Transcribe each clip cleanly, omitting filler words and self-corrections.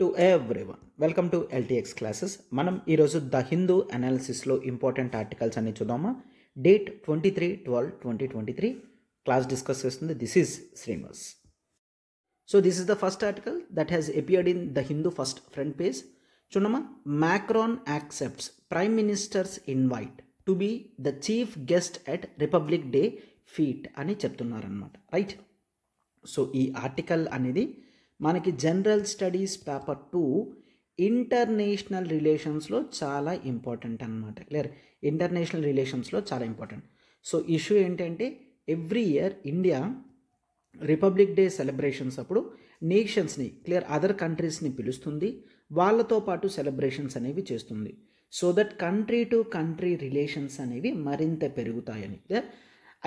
To everyone welcome to LTX classes. మనం ఈరోజు the Hindu అనాలిసిస్లో ఇంపార్టెంట్ ఆర్టికల్స్ అన్ని చూద్దామా. డేట్ 23/12/2023 క్లాస్ డిస్కస్ చేస్తుంది. This is Srinivas. So this is the first article that has appeared in the Hindu first front page. చూడమ్మా, Macron accepts prime minister's invite to be the chief guest at Republic Day feat అని చెప్తున్నారనమాట. Right. So ఈ article అనేది మనకి general studies paper 2 international రిలేషన్స్లో చాలా important అనమాట. Clear. International రిలేషన్స్లో చాలా ఇంపార్టెంట్. సో ఇష్యూ ఏంటంటే every year India republic day celebrations అప్పుడు నేషన్స్ని క్లియర్ అదర్ కంట్రీస్ని పిలుస్తుంది, వాళ్ళతో పాటు సెలబ్రేషన్స్ అనేవి చేస్తుంది. So that country to country relations అనేవి మరింత పెరుగుతాయని. క్లియర్.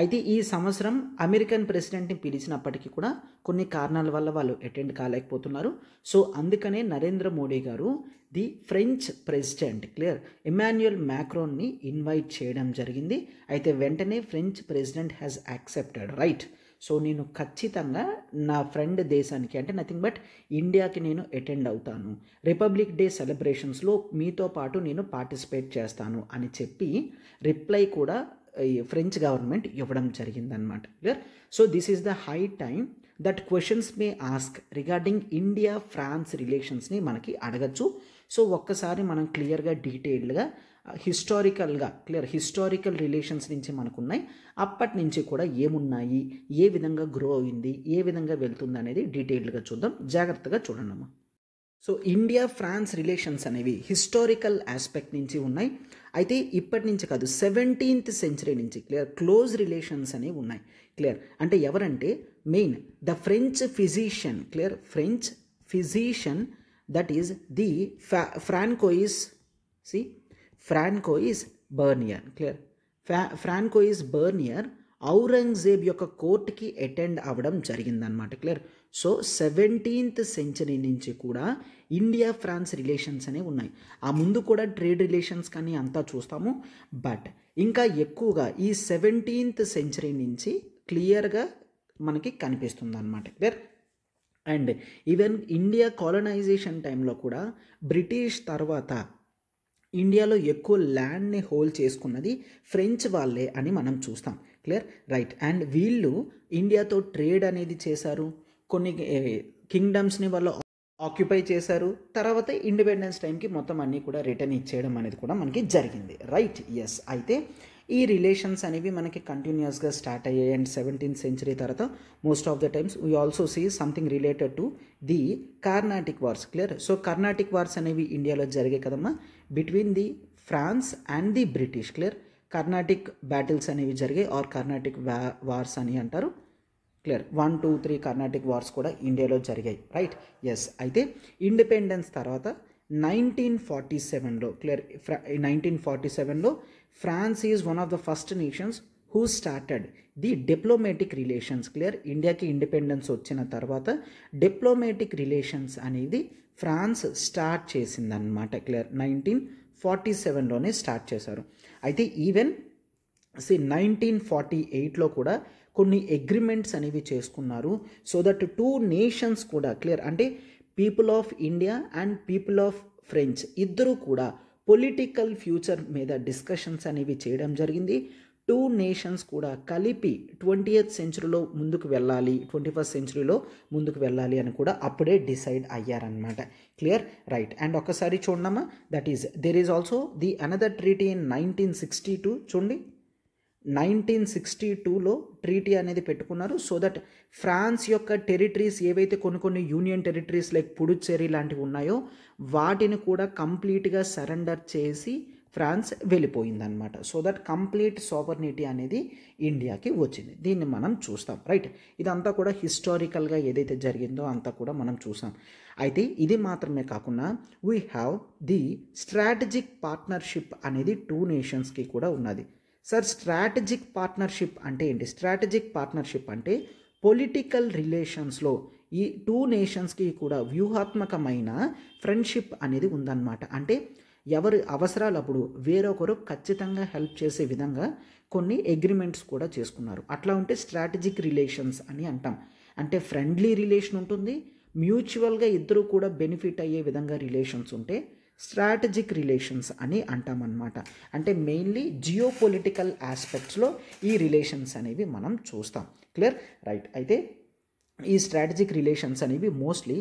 అయితే ఈ సంవత్సరం అమెరికన్ ప్రెసిడెంట్ని పిలిచినప్పటికీ కూడా కొన్ని కారణాల వల్ల వాళ్ళు అటెండ్ కాలేకపోతున్నారు. సో అందుకనే నరేంద్ర మోడీ గారు the French president clear Emmanuel మ్యాక్రాన్ని ఇన్వైట్ చేయడం జరిగింది. అయితే వెంటనే French president has accepted. Right. So నేను ఖచ్చితంగా నా ఫ్రెండ్ దేశానికి అంటే నథింగ్ బట్ ఇండియాకి నేను అటెండ్ అవుతాను, రిపబ్లిక్ డే సెలబ్రేషన్స్లో మీతో పాటు నేను పార్టిసిపేట్ చేస్తాను అని చెప్పి రిప్లై కూడా ఫ్రెంచ్ గవర్నమెంట్ ఇవ్వడం జరిగిందనమాట. Clear. So this is the high time that questions may ask regarding India France రిలేషన్స్ని మనకి అడగచ్చు. సో ఒక్కసారి మనం క్లియర్గా డీటెయిల్డ్గా హిస్టారికల్గా హిస్టారికల్ రిలేషన్స్ నుంచి మనకున్నాయి, అప్పటి నుంచి కూడా ఏమున్నాయి, ఏ విధంగా గ్రో అయింది, ఏ విధంగా వెళ్తుంది అనేది డీటెయిల్డ్గా చూద్దాం. జాగ్రత్తగా చూడండి అమ్మా. సో ఇండియా ఫ్రాన్స్ రిలేషన్స్ అనేవి హిస్టారికల్ ఆస్పెక్ట్ నుంచి ఉన్నాయి. అయితే ఇప్పటి నుంచి కాదు, 17th century నుంచి క్లియర్ క్లోజ్ రిలేషన్స్ అనేవి ఉన్నాయి. క్లియర్. అంటే ఎవరంటే main the French physician clear French physician that is the François Bernier. Clear. François Bernier Aurangzeb యొక్క కోర్టుకి అటెండ్ అవ్వడం జరిగిందనమాట. క్లియర్. సో 17th century నుంచి కూడా ఇండియా ఫ్రాన్స్ రిలేషన్స్ అనేవి ఉన్నాయి. ఆ ముందు కూడా ట్రేడ్ రిలేషన్స్ కానీ అంతా చూస్తాము, బట్ ఇంకా ఎక్కువగా ఈ 17th century నుంచి క్లియర్గా మనకి కనిపిస్తుంది అనమాట. Clear. And even India colonisation టైంలో కూడా బ్రిటిష్ తర్వాత ఇండియాలో ఎక్కువ ల్యాండ్ని హోల్డ్ చేసుకున్నది ఫ్రెంచ్ వాళ్ళే అని మనం చూస్తాం. క్లియర్. రైట్. అండ్ వీళ్ళు ఇండియాతో ట్రేడ్ అనేది చేశారు, కొన్ని కింగ్డమ్స్ని వాళ్ళు ఆక్యుపై చేశారు, తర్వాత ఇండిపెండెన్స్ టైంకి మొత్తం అన్నీ కూడా రిటర్న్ ఇచ్చేయడం అనేది కూడా మనకి జరిగింది. రైట్. ఎస్. అయితే ఈ రిలేషన్స్ అనేవి మనకి కంటిన్యూస్గా స్టార్ట్ అయ్యాయి. అండ్ 17th century తర్వాత most of the times we also see something related to the Carnatic wars. Clear. So Carnatic wars అనేవి ఇండియాలో జరిగాయి కదమ్మా, between the France and the British. Clear. Carnatic battles అనేవి జరిగాయి, ఆర్ కార్నాటిక్ వార్స్ అని అంటారు. క్లియర్. 1, 2, 3 కార్నాటిక్ వార్స్ కూడా ఇండియాలో జరిగాయి. రైట్. ఎస్. అయితే ఇండిపెండెన్స్ తర్వాత 1947లో క్లియర్ 1947లో France is one of the first nations who started the diplomatic relations. Clear. ఇండియాకి ఇండిపెండెన్స్ వచ్చిన తర్వాత డిప్లొమాటిక్ రిలేషన్స్ అనేది ఫ్రాన్స్ స్టార్ట్ చేసిందనమాట. క్లియర్. 1947లోనే స్టార్ట్ చేశారు. అయితే ఈవెన్ 1948లో కూడా కొన్ని అగ్రిమెంట్స్ అనేవి చేసుకున్నారు. సో దట్ 2 నేషన్స్ కూడా క్లియర్ అంటే people of India and people of French ఇద్దరు కూడా పొలిటికల్ ఫ్యూచర్ మీద డిస్కషన్స్ అనేవి చేయడం జరిగింది. 2 నేషన్స్ కూడా కలిపి 20th centuryలో ముందుకు వెళ్ళాలి, 21st centuryలో ముందుకు వెళ్ళాలి అని కూడా అప్పుడే డిసైడ్ అయ్యారనమాట. క్లియర్. రైట్. అండ్ ఒక్కసారి చూడమ్మా, that is there is also the another treaty in 1962. చూడండి, 1962లో ట్రీటీ అనేది పెట్టుకున్నారు. సో దట్ ఫ్రాన్స్ యొక్క టెరిటరీస్ ఏవైతే కొన్ని యూనియన్ టెరిటరీస్ లైక్ పుడుచ్చేరి లాంటివి ఉన్నాయో వాటిని కూడా కంప్లీట్గా సరెండర్ చేసి ఫ్రాన్స్ వెళ్ళిపోయిందనమాట. సో దట్ కంప్లీట్ సావర్నిటీ అనేది ఇండియాకి వచ్చింది. దీన్ని మనం చూస్తాం. రైట్. ఇదంతా కూడా హిస్టారికల్గా ఏదైతే జరిగిందో అంతా కూడా మనం చూసాం. అయితే ఇది మాత్రమే కాకుండా we have the strategic partnership అనేది 2 నేషన్స్కి కూడా ఉన్నది. సార్ స్ట్రాటజిక్ పార్ట్నర్షిప్ అంటే ఏంటి? స్ట్రాటజిక్ పార్ట్నర్షిప్ అంటే పొలిటికల్ రిలేషన్స్లో ఈ 2 నేషన్స్కి కూడా వ్యూహాత్మకమైన ఫ్రెండ్షిప్ అనేది ఉందన్నమాట. అంటే ఎవరి అవసరాలప్పుడు వేరొకరు ఖచ్చితంగా హెల్ప్ చేసే విధంగా కొన్ని అగ్రిమెంట్స్ కూడా చేసుకున్నారు. అట్లా ఉంటే స్ట్రాటజిక్ రిలేషన్స్ అని అంటాం. అంటే ఫ్రెండ్లీ రిలేషన్ ఉంటుంది, మ్యూచువల్గా ఇద్దరు కూడా బెనిఫిట్ అయ్యే విధంగా రిలేషన్స్ ఉంటే స్ట్రాటజిక్ రిలేషన్స్ అని అంటామన్నమాట. అంటే మెయిన్లీ జియో పొలిటికల్ ఆస్పెక్ట్స్లో ఈ రిలేషన్స్ అనేవి మనం చూస్తాం. క్లియర్? రైట్. అయితే ఈ స్ట్రాటజిక్ రిలేషన్స్ అనేవి మోస్ట్లీ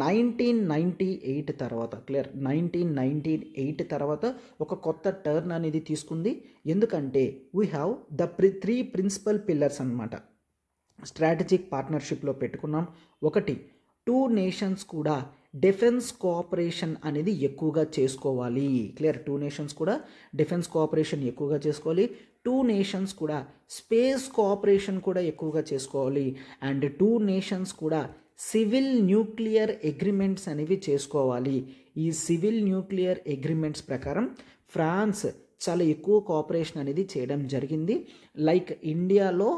1998 తర్వాత, క్లియర్, 1998 తర్వాత ఒక కొత్త టర్న్ అనేది తీసుకుంది. ఎందుకంటే we have the 3 principal pillars అన్నమాట స్ట్రాటజిక్ పార్ట్నర్షిప్లో పెట్టుకున్నాం. ఒకటి, 2 నేషన్స్ కూడా డిఫెన్స్ కోఆపరేషన్ అనేది ఎక్కువగా చేసుకోవాలి. క్లియర్? 2 నేషన్స్ కూడా డిఫెన్స్ కోఆపరేషన్ ఎక్కువగా చేసుకోవాలి. 2 నేషన్స్ కూడా స్పేస్ కోఆపరేషన్ కూడా ఎక్కువగా చేసుకోవాలి. అండ్ 2 నేషన్స్ కూడా సివిల్ న్యూక్లియర్ అగ్రిమెంట్స్ అనేవి చేసుకోవాలి. ఈ సివిల్ న్యూక్లియర్ అగ్రిమెంట్స్ ప్రకారం ఫ్రాన్స్ చాలా ఎక్కువ కోఆపరేషన్ అనేది చేయడం జరిగింది. లైక్ ఇండియాలో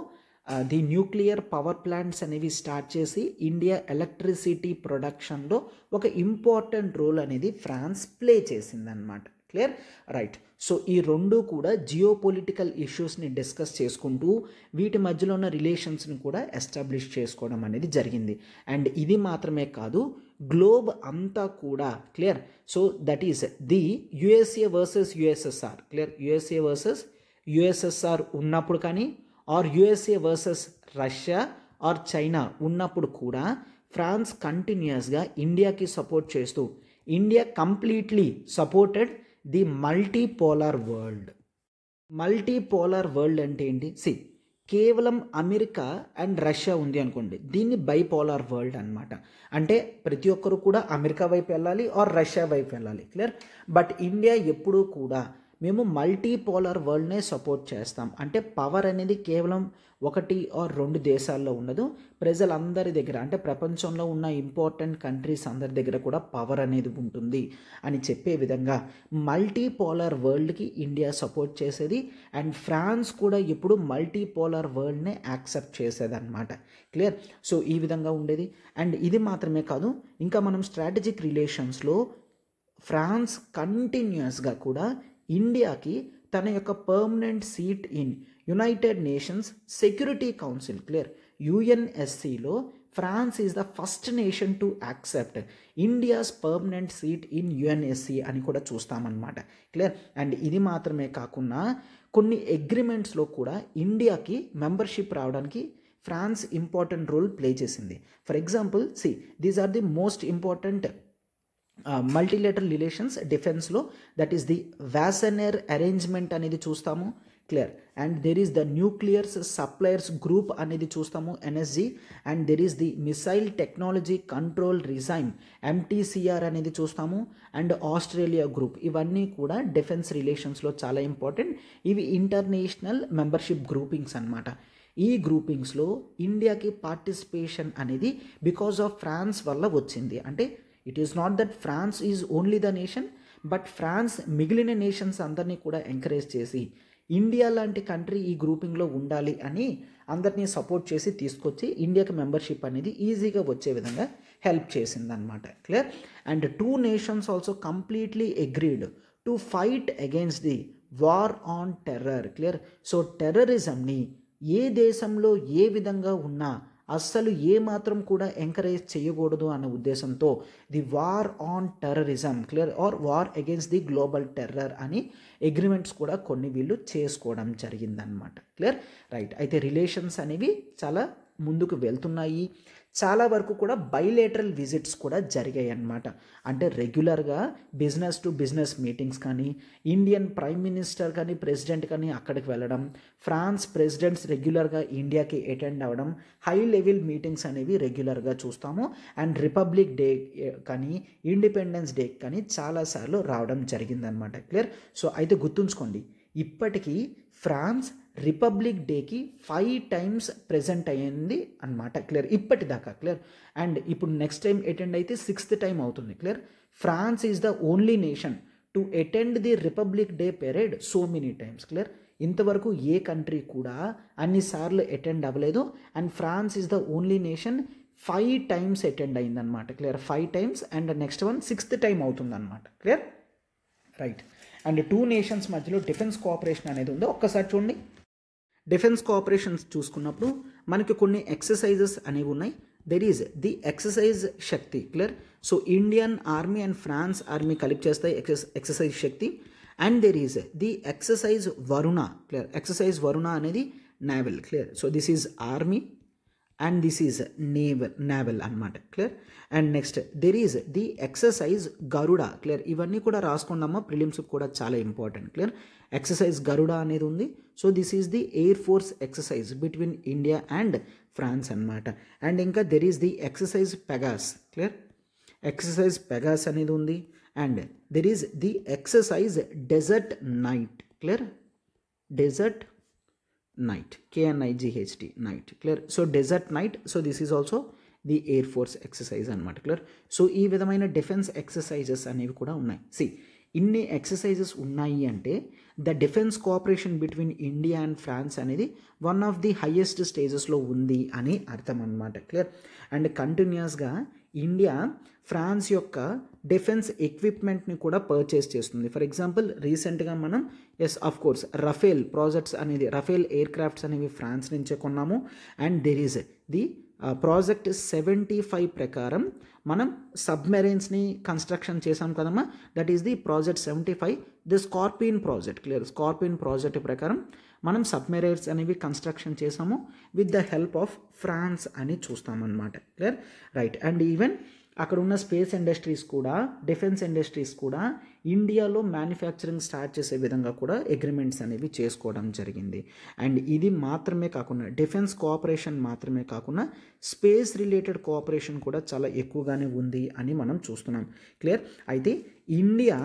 ది న్యూక్లియర్ పవర్ ప్లాంట్స్ అనేవి స్టార్ట్ చేసి ఇండియా ఎలక్ట్రిసిటీ ప్రొడక్షన్లో ఒక ఇంపార్టెంట్ రోల్ అనేది ఫ్రాన్స్ ప్లే చేసిందనమాట. క్లియర్? రైట్. సో ఈ రెండు కూడా జియో పొలిటికల్ ఇష్యూస్ని డిస్కస్ చేసుకుంటూ వీటి మధ్యలో ఉన్న రిలేషన్స్ని కూడా ఎస్టాబ్లిష్ చేసుకోవడం అనేది జరిగింది. అండ్ ఇది మాత్రమే కాదు, గ్లోబ్ అంతా కూడా, clear, so that is the USA versus USSR. Clear? USA versus USSR ఉన్నప్పుడు కానీ, or USA versus Russia or China ఉన్నప్పుడు కూడా ఫ్రాన్స్ కంటిన్యూస్గా ఇండియాకి సపోర్ట్ చేస్తూ India completely supported the multipolar world. Multipolar world అంటే ఏంటి? కేవలం అమెరికా అండ్ రష్యా ఉంది అనుకోండి, దీన్ని బైపోలార్ వరల్డ్ అనమాట. అంటే ప్రతి ఒక్కరు కూడా అమెరికా వైపు వెళ్ళాలి ఆర్ రష్యా వైపు వెళ్ళాలి. క్లియర్? బట్ ఇండియా ఎప్పుడూ కూడా మేము మల్టీపోలార్ వరల్డ్నే సపోర్ట్ చేస్తాం. అంటే పవర్ అనేది కేవలం 1 ఆర్ 2 దేశాల్లో ఉండదు, ప్రజలందరి దగ్గర, అంటే ప్రపంచంలో ఉన్న ఇంపార్టెంట్ కంట్రీస్ అందరి దగ్గర కూడా పవర్ అనేది ఉంటుంది అని చెప్పే విధంగా మల్టీపోలార్ వరల్డ్కి ఇండియా సపోర్ట్ చేసేది. అండ్ ఫ్రాన్స్ కూడా ఎప్పుడు మల్టీపోలార్ వరల్డ్నే యాక్సెప్ట్ చేసేదన్నమాట. క్లియర్? సో ఈ విధంగా ఉండేది. అండ్ ఇది మాత్రమే కాదు, ఇంకా మనం స్ట్రాటజిక్ రిలేషన్స్లో ఫ్రాన్స్ కంటిన్యూస్గా కూడా ఇండియాకి తన యొక్క permanent seat in United Nations Security Council, clear, యుఎన్ఎస్సిలో France is the first nation to accept India's permanent seat in UNSC అని కూడా చూస్తామన్నమాట. క్లియర్? అండ్ ఇది మాత్రమే కాకుండా కొన్ని అగ్రిమెంట్స్లో కూడా ఇండియాకి మెంబర్షిప్ రావడానికి ఫ్రాన్స్ ఇంపార్టెంట్ రోల్ ప్లే చేసింది. For example, these are the most important multilateral relations డిఫెన్స్లో, that is the Wassenaar Arrangement అనేది చూస్తాము. Clear? And there is the Nuclears Suppliers Group అనేది చూస్తాము, NSG. And there is the Missile Technology Control Regime, MTCR అనేది చూస్తాము. And Australia group, ఇవన్నీ కూడా defence రిలేషన్స్లో చాలా ఇంపార్టెంట్. ఇవి ఇంటర్నేషనల్ మెంబర్షిప్ గ్రూపింగ్స్ అన్నమాట. ఈ గ్రూపింగ్స్లో ఇండియాకి పార్టిసిపేషన్ అనేది బికాజ్ ఆఫ్ ఫ్రాన్స్ వల్ల వచ్చింది. అంటే it is not that France is only the nation, but France మిగిలిన నేషన్స్ అందరినీ కూడా ఎంకరేజ్ చేసి ఇండియా లాంటి కంట్రీ ఈ గ్రూపింగ్లో ఉండాలి అని అందరినీ సపోర్ట్ చేసి తీసుకొచ్చి ఇండియాకి మెంబర్షిప్ అనేది ఈజీగా వచ్చే విధంగా హెల్ప్ చేసిందనమాట. Clear? And 2 nations also completely agreed to fight against the war on terror. Clear? So టెర్రరిజంని ఏ దేశంలో ఏ విధంగా ఉన్నా అస్సలు ఏమాత్రం కూడా ఎంకరేజ్ చేయకూడదు అన్న ఉద్దేశంతో the war on terrorism, clear, are war against the global terror అని అగ్రిమెంట్స్ కూడా కొన్ని వీళ్ళు చేసుకోవడం జరిగిందనమాట. క్లియర్? రైట్. అయితే రిలేషన్స్ అనేవి చాలా ముందుకు వెళ్తున్నాయి. చాలా వరకు కూడా బైలేటరల్ విజిట్స్ కూడా జరిగాయి అన్నమాట. అంటే రెగ్యులర్గా బిజినెస్ టు బిజినెస్ మీటింగ్స్ కానీ, ఇండియన్ ప్రైమ్ మినిస్టర్ కానీ ప్రెసిడెంట్ కానీ అక్కడికి వెళ్ళడం, ఫ్రాన్స్ ప్రెసిడెంట్స్ రెగ్యులర్గా ఇండియాకి అటెండ్ అవ్వడం, హై లెవెల్ మీటింగ్స్ అనేవి రెగ్యులర్గా చూస్తాము. అండ్ రిపబ్లిక్ డే కానీ ఇండిపెండెన్స్ డే కానీ చాలాసార్లు రావడం జరిగిందనమాట. క్లియర్? సో అయితే గుర్తుంచుకోండి, ఇప్పటికీ ఫ్రాన్స్ రిపబ్లిక్ డేకి 5 times ప్రెజెంట్ అయ్యింది అనమాట. క్లియర్? ఇప్పటిదాకా. క్లియర్? అండ్ ఇప్పుడు నెక్స్ట్ టైం అటెండ్ అయితే 6th time అవుతుంది. Clear? France is the only nation to attend the Republic Day parade so many times. Clear? ఇంతవరకు ఏ కంట్రీ కూడా అన్నిసార్లు అటెండ్ అవ్వలేదు. And France is the only nation 5 times attend అయిందనమాట. Clear? 5 times. And next one 6th time అవుతుందన్నమాట. Clear? Right. And 2 nations మధ్యలో defence cooperation అనేది ఉందో ఒక్కసారి చూడండి. డిఫెన్స్ కోఆపరేషన్స్ చూసుకున్నప్పుడు మనకి కొన్ని ఎక్సర్సైజెస్ అనేవి ఉన్నాయి. There is the exercise Shakti, clear. So Indian army and France army కలిపి చేస్తాయి exercise Shakti. And there is the exercise Varuna, clear. Exercise Varuna అనేది naval, clear. So this is army and this is naval అనమాట, clear. And next there is the exercise Garuda, clear. ఇవన్నీ కూడా రాసుకున్నామా, prelims కూడా చాలా important, clear. Exercise Garuda అనేది ఉంది. So this is the air force exercise between India and France అనమాట. And ఇంకా there is the exercise Pegase, clear. Exercise Pegase అనేది ఉంది. And there is the exercise Desert Knight, clear. Desert night, KNIGHT, night, clear. So desert night, so this is also the air force exercise అనమాట, clear. So ఈ విధమైన defence exercises అనేవి కూడా ఉన్నాయి. ఇన్ని exercises ఉన్నాయి అంటే the defence cooperation between India and France అనేది వన్ ఆఫ్ ది హైయెస్ట్ స్టేజెస్లో ఉంది అని అర్థం అనమాట, క్లియర్. అండ్ కంటిన్యూస్గా ఇండియా ఫ్రాన్స్ యొక్క డిఫెన్స్ ఎక్విప్మెంట్ని కూడా పర్చేస్ చేస్తుంది. ఫర్ ఎగ్జాంపుల్ రీసెంట్గా మనం ఆఫ్ కోర్స్ రఫేల్ ప్రాజెక్ట్స్ అనేది, రఫేల్ ఎయిర్ క్రాఫ్ట్స్ అనేవి ఫ్రాన్స్ నుంచే కొన్నాము. And there is the project 75 ప్రకారం మనం సబ్మెరైన్స్ని కన్స్ట్రక్షన్ చేసాం కదమ్మా, that is the project 75, the scorpion project, clear. Scorpion project ప్రకారం మనం సబ్మెరైన్స్ అనేవి కన్స్ట్రక్షన్ చేసాము with the help of France అని చూస్తామన్నమాట, క్లియర్, రైట్. అండ్ ఈవెన్ అక్కడ ఉన్న స్పేస్ ఇండస్ట్రీస్ కూడా, డిఫెన్స్ ఇండస్ట్రీస్ కూడా ఇండియాలో మ్యానుఫ్యాక్చరింగ్ స్టార్ట్ చేసే విధంగా కూడా అగ్రిమెంట్స్ అనేవి చేసుకోవడం జరిగింది. అండ్ ఇది మాత్రమే కాకుండా డిఫెన్స్ కోఆపరేషన్ మాత్రమే కాకుండా స్పేస్ రిలేటెడ్ కోఆపరేషన్ కూడా చాలా ఎక్కువగానే ఉంది అని మనం చూస్తున్నాం, క్లియర్. అయితే ఇండియా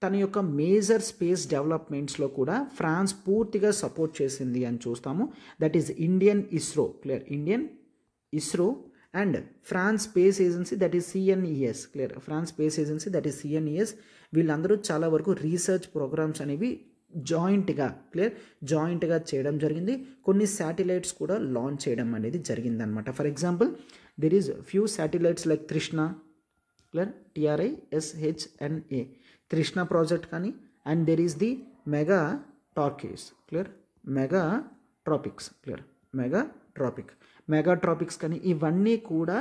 తన యొక్క మేజర్ స్పేస్ డెవలప్మెంట్స్లో కూడా ఫ్రాన్స్ పూర్తిగా సపోర్ట్ చేసింది అని చూస్తాము. That is Indian ISRO, clear. Indian ISRO and France space agency, that is CNES, clear. France space agency, that is CNES. వీళ్ళందరూ చాలా వరకు రీసెర్చ్ ప్రోగ్రామ్స్ అనేవి జాయింట్గా, క్లియర్, జాయింట్గా చేయడం జరిగింది. కొన్ని శాటిలైట్స్ కూడా లాంచ్ చేయడం అనేది జరిగిందనమాట. For example there is few satellites like Trishna, clear, TRISHNA, Trishna project కానీ. And there is the Megha Tropiques, clear, Megha Tropiques, clear, Megha Tropiques కానీ. ఇవన్నీ కూడా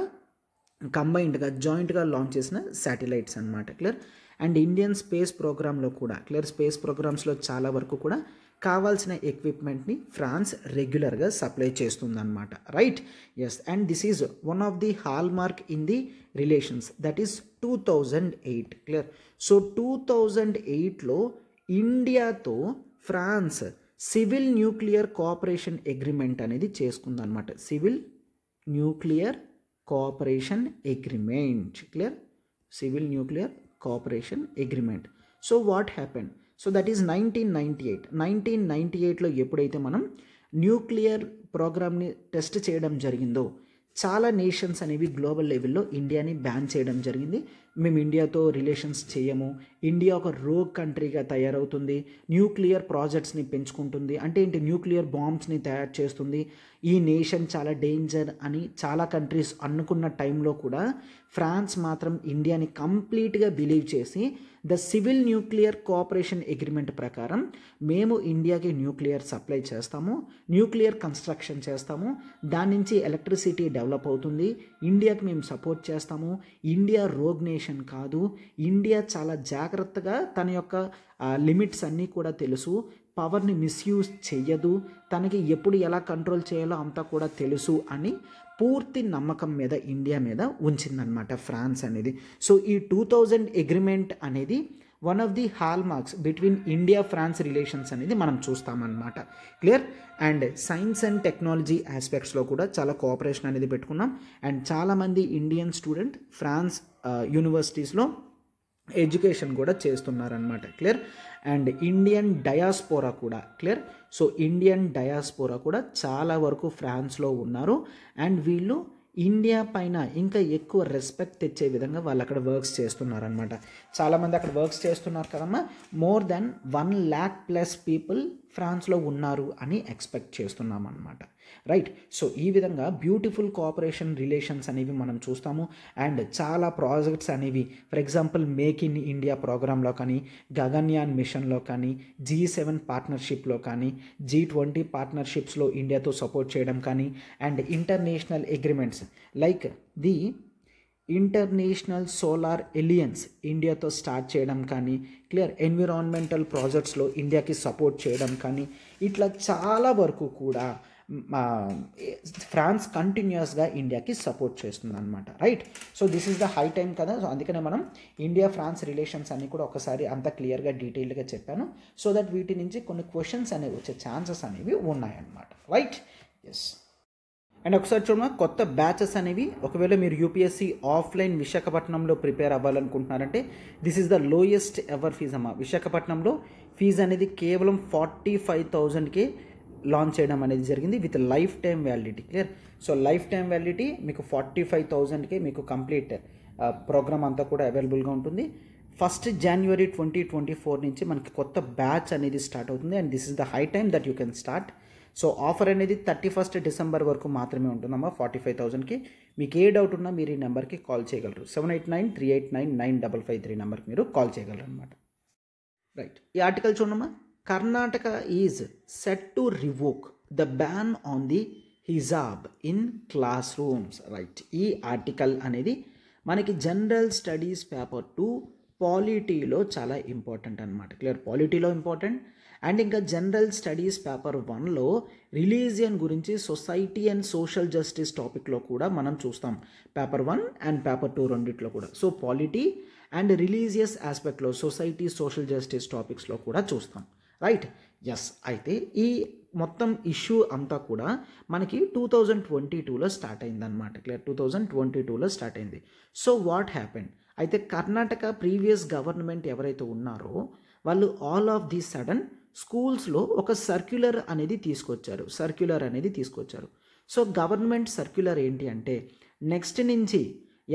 కంబైన్డ్గా జాయింట్గా లాంచ్ చేసిన శాటిలైట్స్ అనమాట, క్లియర్. అండ్ ఇండియన్ స్పేస్ ప్రోగ్రాంలో కూడా, క్లియర్, స్పేస్ ప్రోగ్రామ్స్లో చాలా వరకు కూడా కావాల్సిన ఎక్విప్మెంట్ని ఫ్రాన్స్ రెగ్యులర్గా సప్లై చేస్తుందన్నమాట, right. Yes. And this is one of the hallmark in the relations, that is 2008, clear. So 2008లో ఇండియాతో France civil nuclear cooperation agreement అనేది చేసుకుందనమాట. Civil nuclear cooperation agreement, clear. Civil nuclear cooperation agreement. So what happen? So that is 1998లో ఎప్పుడైతే మనం nuclear ప్రోగ్రామ్ని test చేయడం జరిగిందో చాలా నేషన్స్ అనేవి గ్లోబల్ లెవెల్లో ఇండియాని బ్యాన్ చేయడం జరిగింది. మేము ఇండియాతో రిలేషన్స్ చేయము, ఇండియా ఒక రోగ్ కంట్రీగా తయారవుతుంది, న్యూక్లియర్ ప్రాజెక్ట్స్ని పెంచుకుంటుంది, అంటే ఏంటి, న్యూక్లియర్ బాంబ్స్ని తయారు చేస్తుంది, ఈ నేషన్ చాలా డేంజర్ అని చాలా కంట్రీస్ అనుకున్న టైంలో కూడా ఫ్రాన్స్ మాత్రం ఇండియాని కంప్లీట్గా బిలీవ్ చేసి the civil nuclear cooperation agreement ప్రకారం మేము ఇండియాకి న్యూక్లియర్ సప్లై చేస్తాము, న్యూక్లియర్ కన్స్ట్రక్షన్ చేస్తాము, దాని నుంచి ఎలక్ట్రిసిటీ డెవలప్ అవుతుంది, ఇండియాకి మేము సపోర్ట్ చేస్తాము, ఇండియా రోగ్ నేషన్ కాదు, ఇండియా చాలా జాగ్రత్తగా తన యొక్క లిమిట్స్ అన్నీ కూడా తెలుసు, పవర్ని మిస్యూజ్ చెయ్యదు, తనకి ఎప్పుడు ఎలా కంట్రోల్ చేయాలో అంతా కూడా తెలుసు అని పూర్తి నమ్మకం మీద ఇండియా మీద ఉంచిందనమాట ఫ్రాన్స్ అనేది. సో ఈ 2000 అగ్రిమెంట్ అనేది one of the hallmarks between India France relations అనేది మనం చూస్తామన్నమాట, clear. And science and technology ఆస్పెక్ట్స్లో కూడా చాలా కోఆపరేషన్ అనేది పెట్టుకున్నాం. అండ్ చాలామంది ఇండియన్ స్టూడెంట్ ఫ్రాన్స్ యూనివర్సిటీస్లో ఎడ్యుకేషన్ కూడా చేస్తున్నారనమాట, క్లియర్. అండ్ ఇండియన్ డయాస్పోరా కూడా, క్లియర్. సో ఇండియన్ డయాస్పోరా కూడా చాలా వరకు ఫ్రాన్స్లో ఉన్నారు. అండ్ వీళ్ళు ఇండియా పైన ఇంకా ఎక్కువ రెస్పెక్ట్ తెచ్చే విధంగా వాళ్ళు అక్కడ వర్క్స్ చేస్తున్నారనమాట. చాలామంది అక్కడ వర్క్స్ చేస్తున్నారు కదమ్మా. మోర్ దెన్ 1 lakh+ పీపుల్ ఫ్రాన్స్లో ఉన్నారు అని ఎక్స్పెక్ట్ చేస్తున్నాం అనమాట. రైట్. సో ఈ విధంగా బ్యూటిఫుల్ కోఆపరేషన్ రిలేషన్స్ అనేవి మనం చూస్తాము. అండ్ చాలా ప్రాజెక్ట్స్ అనేవి for example make in India ప్రోగ్రాంలో కానీ, గగన్యాన్ మిషన్లో కానీ, G7 పార్ట్నర్షిప్లో కానీ, G20 పార్ట్నర్షిప్స్లో ఇండియాతో సపోర్ట్ చేయడం కానీ, and international agreements like the International Solar Alliance ఇండియాతో స్టార్ట్ చేయడం కానీ, క్లియర్ ఎన్విరాన్మెంటల్ ప్రాజెక్ట్స్లో ఇండియాకి సపోర్ట్ చేయడం కానీ, ఇట్లా చాలా వరకు కూడా ఫ్రాన్స్ కంటిన్యూస్గా ఇండియాకి సపోర్ట్ చేస్తుంది అనమాట. Right. So this is the high time కదా. సో అందుకనే మనం ఇండియా ఫ్రాన్స్ రిలేషన్స్ అన్ని కూడా ఒకసారి అంత క్లియర్గా డీటెయిల్గా చెప్పాను. సో దట్ వీటి నుంచి కొన్ని క్వశ్చన్స్ అనేవి వచ్చే ఛాన్సెస్ అనేవి ఉన్నాయన్నమాట. రైట్. ఎస్. అండ్ ఒకసారి చూడమా, కొత్త బ్యాచెస్ అనేవి ఒకవేళ మీరు యూపీఎస్సీ ఆఫ్లైన్ విశాఖపట్నంలో ప్రిపేర్ అవ్వాలనుకుంటున్నారంటే this is the lowest ever fees అమ్మా. విశాఖపట్నంలో ఫీజు అనేది కేవలం 45,000కే లాంచ్ చేయడం అనేది జరిగింది with life time validity. Clear. So life time validity మీకు 45,000కే మీకు కంప్లీట్ ప్రోగ్రామ్ అంతా కూడా అవైలబుల్గా ఉంటుంది. 1st January 2024 నుంచి మనకి కొత్త బ్యాచ్ అనేది స్టార్ట్ అవుతుంది. And this is the high time that you can start. So offer అనేది 31st December వరకు మాత్రమే ఉంటుందమ్మా 45,000కి. మీకు ఏ డౌట్ ఉన్నా మీరు ఈ నెంబర్కి కాల్ చేయగలరు. 7893899553 నెంబర్కి మీరు కాల్ చేయగలరు అనమాట. రైట్. ఈ ఆర్టికల్ చూడమ్మా, Karnataka is set to revoke the ban on the hijab in class rooms. Right. ఈ ఆర్టికల్ అనేది మనకి జనరల్ స్టడీస్ పేపర్ 2 పాలిటీలో చాలా ఇంపార్టెంట్ అనమాట. క్లియర్. పాలిటీలో ఇంపార్టెంట్. అండ్ ఇంకా జనరల్ స్టడీస్ పేపర్ 1లో రిలీజియన్ గురించి సొసైటీ అండ్ సోషల్ జస్టిస్ టాపిక్లో కూడా మనం చూస్తాం. పేపర్ 1 అండ్ పేపర్ 2 రెండిట్లో కూడా. సో పాలిటీ అండ్ రిలీజియస్ ఆస్పెక్ట్లో సొసైటీ సోషల్ జస్టిస్ టాపిక్స్లో కూడా చూస్తాం. రైట్. ఎస్. అయితే ఈ మొత్తం ఇష్యూ అంతా కూడా మనకి 2022లో స్టార్ట్ అయిందనమాట. క్లియర్. 2022లో స్టార్ట్ అయింది. సో వాట్ హ్యాపెండ్, అయితే కర్ణాటక ప్రీవియస్ గవర్నమెంట్ ఎవరైతే ఉన్నారో వాళ్ళు ఆల్ ఆఫ్ ది సడన్ స్కూల్స్లో ఒక సర్క్యులర్ అనేది తీసుకొచ్చారు. సో గవర్నమెంట్ సర్క్యులర్ ఏంటి అంటే, నెక్స్ట్ నుంచి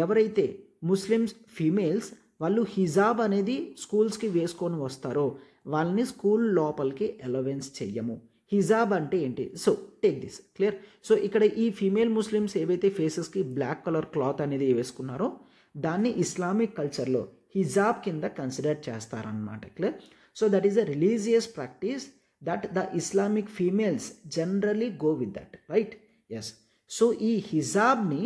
ఎవరైతే ముస్లిమ్స్ ఫీమేల్స్ వాళ్ళు హిజాబ్ అనేది స్కూల్స్కి వేసుకొని వస్తారో వాళ్ళని స్కూల్ లోపలికి అలవెన్స్ చెయ్యము. హిజాబ్ అంటే ఏంటి? So take this. Clear. So ఇక్కడ ఈ ఫీమేల్ ముస్లిమ్స్ ఏవైతే ఫేసెస్కి బ్లాక్ కలర్ క్లాత్ అనేది వేసుకున్నారో దాన్ని ఇస్లామిక్ కల్చర్లో హిజాబ్ కింద కన్సిడర్ చేస్తారనమాట. Clear. So that is a religious practice that the Islamic females generally go with that. Right. Yes. So ఈ హిజాబ్ని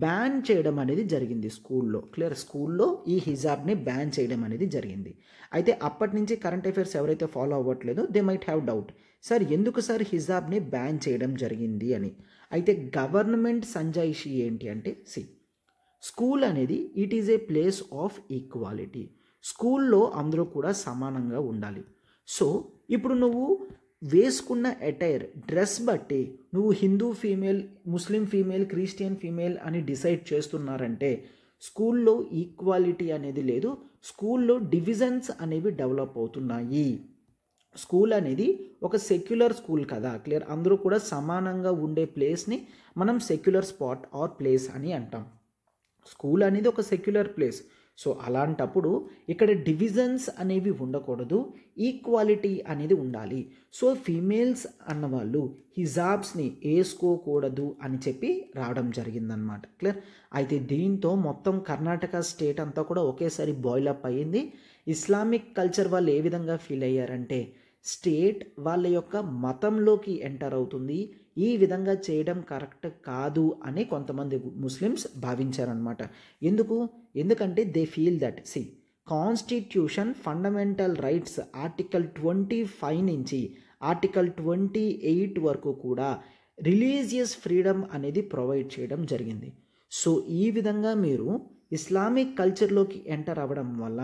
బ్యాన్ చేయడం అనేది జరిగింది స్కూల్లో. క్లియర్. స్కూల్లో ఈ హిజాబ్ని బ్యాన్ చేయడం అనేది జరిగింది. అయితే అప్పటి నుంచి కరెంట్ అఫైర్స్ ఎవరైతే ఫాలో అవ్వట్లేదో they might have doubt, sir ఎందుకు సార్ హిజాబ్ని బ్యాన్ చేయడం జరిగింది అని. అయితే గవర్నమెంట్ సంజాయిషి ఏంటి అంటే, స్కూల్ అనేది it is a place of equality. స్కూల్లో అందరూ కూడా సమానంగా ఉండాలి. సో ఇప్పుడు నువ్వు వేసుకున్న అటైర్ డ్రెస్ బట్టి నువ్వు హిందూ ఫీమేల్, ముస్లిం ఫీమేల్, క్రిస్టియన్ ఫీమేల్ అని డిసైడ్ చేస్తున్నారంటే స్కూల్లో ఈక్వాలిటీ అనేది లేదు. స్కూల్లో డివిజన్స్ అనేవి డెవలప్ అవుతున్నాయి. స్కూల్ అనేది ఒక సెక్యులర్ స్కూల్ కదా. క్లియర్. అందరూ కూడా సమానంగా ఉండే ప్లేస్ని మనం సెక్యులర్ స్పాట్ ఆర్ ప్లేస్ అని అంటాం. స్కూల్ అనేది ఒక సెక్యులర్ ప్లేస్. సో అలాంటప్పుడు ఇక్కడ డివిజన్స్ అనేవి ఉండకూడదు, ఈక్వాలిటీ అనేది ఉండాలి. సో ఫీమేల్స్ అన్నవాళ్ళు హిజాబ్స్ని వేసుకోకూడదు అని చెప్పి రావడం జరిగిందనమాట. క్లియర్. అయితే దీంతో మొత్తం కర్ణాటక స్టేట్ అంతా కూడా ఒకేసారి బాయిలప్ అయ్యింది. ఇస్లామిక్ కల్చర్ వాళ్ళు ఏ విధంగా ఫీల్ అయ్యారంటే, స్టేట్ వాళ్ళ యొక్క మతంలోకి ఎంటర్ అవుతుంది, ఈ విధంగా చేయడం కరెక్ట్ కాదు అని కొంతమంది ముస్లిమ్స్ భావించారనమాట. ఎందుకంటే they feel that constitution fundamental rights article 25 నుంచి ఆర్టికల్ 28 వరకు కూడా రిలీజియస్ ఫ్రీడమ్ అనేది ప్రొవైడ్ చేయడం జరిగింది. సో ఈ విధంగా మీరు ఇస్లామిక్ కల్చర్లోకి ఎంటర్ అవ్వడం వల్ల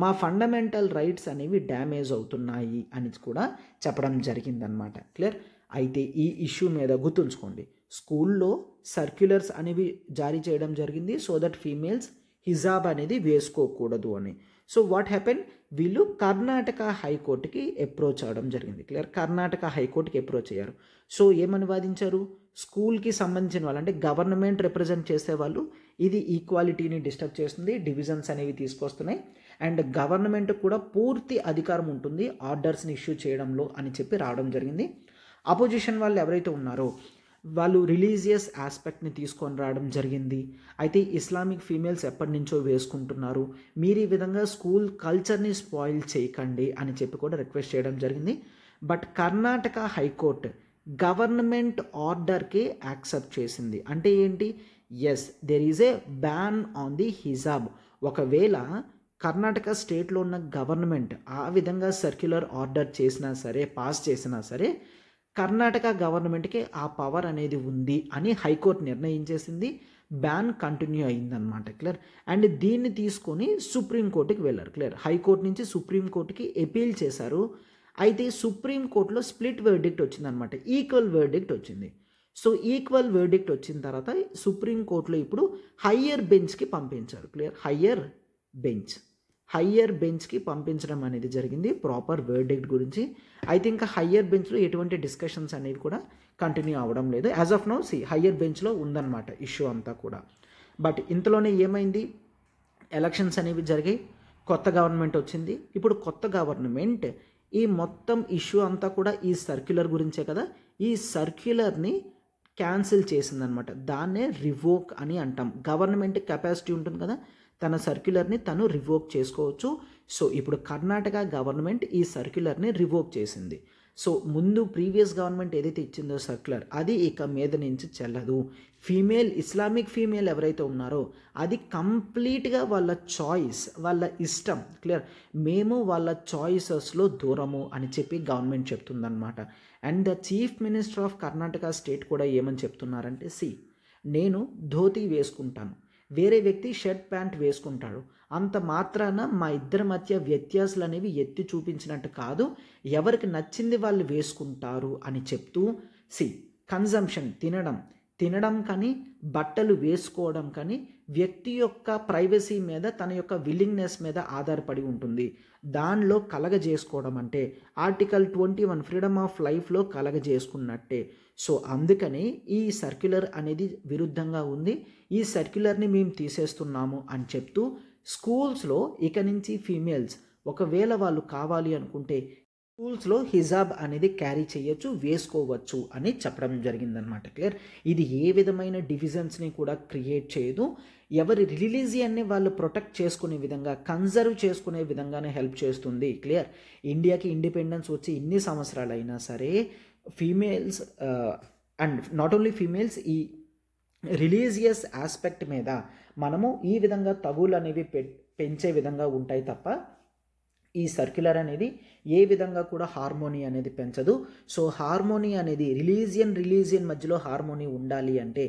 మా ఫండమెంటల్ రైట్స్ అనేవి డ్యామేజ్ అవుతున్నాయి అని కూడా చెప్పడం జరిగిందనమాట. క్లియర్. అయితే ఈ ఇష్యూ మీద గుర్తుంచుకోండి, స్కూల్లో సర్క్యులర్స్ అనేవి జారీ చేయడం జరిగింది సో దట్ ఫీమేల్స్ హిజాబ్ అనేది వేసుకోకూడదు అని. సో వాట్ హ్యాపెన్, వీళ్ళు కర్ణాటక హైకోర్టుకి అప్రోచ్ అవ్వడం జరిగింది. క్లియర్. కర్ణాటక హైకోర్టుకి అప్రోచ్ అయ్యారు. సో ఏమని వాదించారు, స్కూల్కి సంబంధించిన వాళ్ళు అంటే గవర్నమెంట్ రిప్రజెంట్ చేసేవాళ్ళు ఇది ఈక్వాలిటీని డిస్టర్బ్ చేస్తుంది, డివిజన్స్ అనేవి తీసుకొస్తున్నాయి, అండ్ గవర్నమెంట్ కూడా పూర్తి అధికారం ఉంటుంది ఆర్డర్స్ని ఇష్యూ చేయడంలో అని చెప్పి రావడం జరిగింది. అపోజిషన్ వాళ్ళు ఎవరైతే ఉన్నారో వాళ్ళు రిలీజియస్ ఆస్పెక్ట్ని తీసుకొని రావడం జరిగింది. అయితే ఇస్లామిక్ ఫీమేల్స్ ఎప్పటి నుంచో వేసుకుంటున్నారు, మీరు ఈ విధంగా స్కూల్ కల్చర్ని స్పాయిల్ చేయకండి అని చెప్పి కూడా రిక్వెస్ట్ చేయడం జరిగింది. బట్ కర్ణాటక హైకోర్టు గవర్నమెంట్ ఆర్డర్కి యాక్సెప్ట్ చేసింది. అంటే ఏంటి, yes there is a ban on the hijab. ఒకవేళ కర్ణాటక స్టేట్లో ఉన్న గవర్నమెంట్ ఆ విధంగా సర్క్యులర్ ఆర్డర్ చేసినా సరే, పాస్ చేసినా సరే, కర్ణాటక గవర్నమెంట్కి ఆ పవర్ అనేది ఉంది అని హైకోర్టు నిర్ణయించేసింది. బ్యాన్ కంటిన్యూ అయిందనమాట. క్లియర్. అండ్ దీన్ని తీసుకొని సుప్రీంకోర్టుకి వెళ్ళారు. క్లియర్. హైకోర్టు నుంచి సుప్రీంకోర్టుకి అపీల్ చేశారు. అయితే సుప్రీంకోర్టులో స్ప్లిట్ వర్డిక్ట్ వచ్చిందనమాట, ఈక్వల్ వర్డిక్ట్ వచ్చింది. సో ఈక్వల్ వర్డిక్ట్ వచ్చిన తర్వాత సుప్రీంకోర్టులో ఇప్పుడు హయ్యర్ బెంచ్కి పంపించారు. క్లియర్. హయ్యర్ బెంచ్కి పంపించడం అనేది జరిగింది ప్రాపర్ వర్డిక్ట్ గురించి. అయితే ఇంకా హయ్యర్ బెంచ్లో ఎటువంటి డిస్కషన్స్ అనేవి కూడా కంటిన్యూ అవ్వడం లేదు. యాజ్ ఆఫ్ నౌ హయ్యర్ బెంచ్లో ఉందన్నమాట ఇష్యూ అంతా కూడా. బట్ ఇంతలోనే ఏమైంది, ఎలక్షన్స్ అనేవి జరిగాయి, కొత్త గవర్నమెంట్ వచ్చింది. ఇప్పుడు కొత్త గవర్నమెంట్ ఈ మొత్తం ఇష్యూ అంతా కూడా ఈ సర్క్యులర్ గురించే కదా, ఈ సర్క్యులర్ని క్యాన్సిల్ చేసిందనమాట. దాన్నే రివోక్ అని అంటాం. గవర్నమెంట్ కెపాసిటీ ఉంటుంది కదా, తన సర్క్యులర్ని తను రివోక్ చేసుకోవచ్చు. సో ఇప్పుడు కర్ణాటక గవర్నమెంట్ ఈ సర్క్యులర్ని రివోక్ చేసింది. సో ముందు ప్రీవియస్ గవర్నమెంట్ ఏదైతే ఇచ్చిందో సర్క్యులర్, అది ఇక మీద నుంచి చెల్లదు. ఇస్లామిక్ ఫీమేల్ ఎవరైతే ఉన్నారో అది కంప్లీట్గా వాళ్ళ చాయిస్, వాళ్ళ ఇష్టం. క్లియర్. మేము వాళ్ళ చాయిసెస్లో దూరము అని చెప్పి గవర్నమెంట్ చెప్తుందన్నమాట. And the chief minister of Karnataka state కూడా ఏమని చెప్తున్నారంటే, నేను ధోతి వేసుకుంటాను, వేరే వ్యక్తి షర్ట్ ప్యాంట్ వేసుకుంటాడు, అంత మాత్రాన మా ఇద్దరి మధ్య వ్యత్యాసాలు అనేవి ఎత్తి చూపించినట్టు కాదు, ఎవరికి నచ్చింది వాళ్ళు వేసుకుంటారు అని చెప్తూ కన్జంప్షన్ తినడం కానీ బట్టలు వేసుకోవడం కానీ వ్యక్తి యొక్క ప్రైవసీ మీద, తన యొక్క విల్లింగ్నెస్ మీద ఆధారపడి ఉంటుంది. దానిలో కలగజేసుకోవడం అంటే ఆర్టికల్ 21 ఫ్రీడమ్ ఆఫ్ లైఫ్లో కలగజేసుకున్నట్టే. సో అందుకని ఈ సర్క్యులర్ అనేది విరుద్ధంగా ఉంది, ఈ సర్క్యులర్ని మేము తీసేస్తున్నాము అని చెప్తూ స్కూల్స్లో ఇక నుంచి ఫీమేల్స్ ఒకవేళ వాళ్ళు కావాలి అనుకుంటే స్కూల్స్లో హిజాబ్ అనేది క్యారీ చేయొచ్చు, వేసుకోవచ్చు అని చెప్పడం జరిగిందనమాట. క్లియర్. ఇది ఏ విధమైన డివిజన్స్ని కూడా క్రియేట్ చేయదు. ఎవరి రిలీజియన్ని వాళ్ళు ప్రొటెక్ట్ చేసుకునే విధంగా, కన్జర్వ్ చేసుకునే విధంగానే హెల్ప్ చేస్తుంది. క్లియర్. ఇండియాకి ఇండిపెండెన్స్ వచ్చి ఇన్ని సంవత్సరాలు అయినా సరే females and not only females, ఈ రిలీజియస్ ఆస్పెక్ట్ మీద మనము ఈ విధంగా తగులు అనేవి పెంచే విధంగా ఉంటాయి తప్ప ఈ సర్క్యులర్ అనేది ఏ విధంగా కూడా హార్మోనీ అనేది పెంచదు. సో హార్మోనీ అనేది రిలీజియన్ మధ్యలో హార్మోనీ ఉండాలి అంటే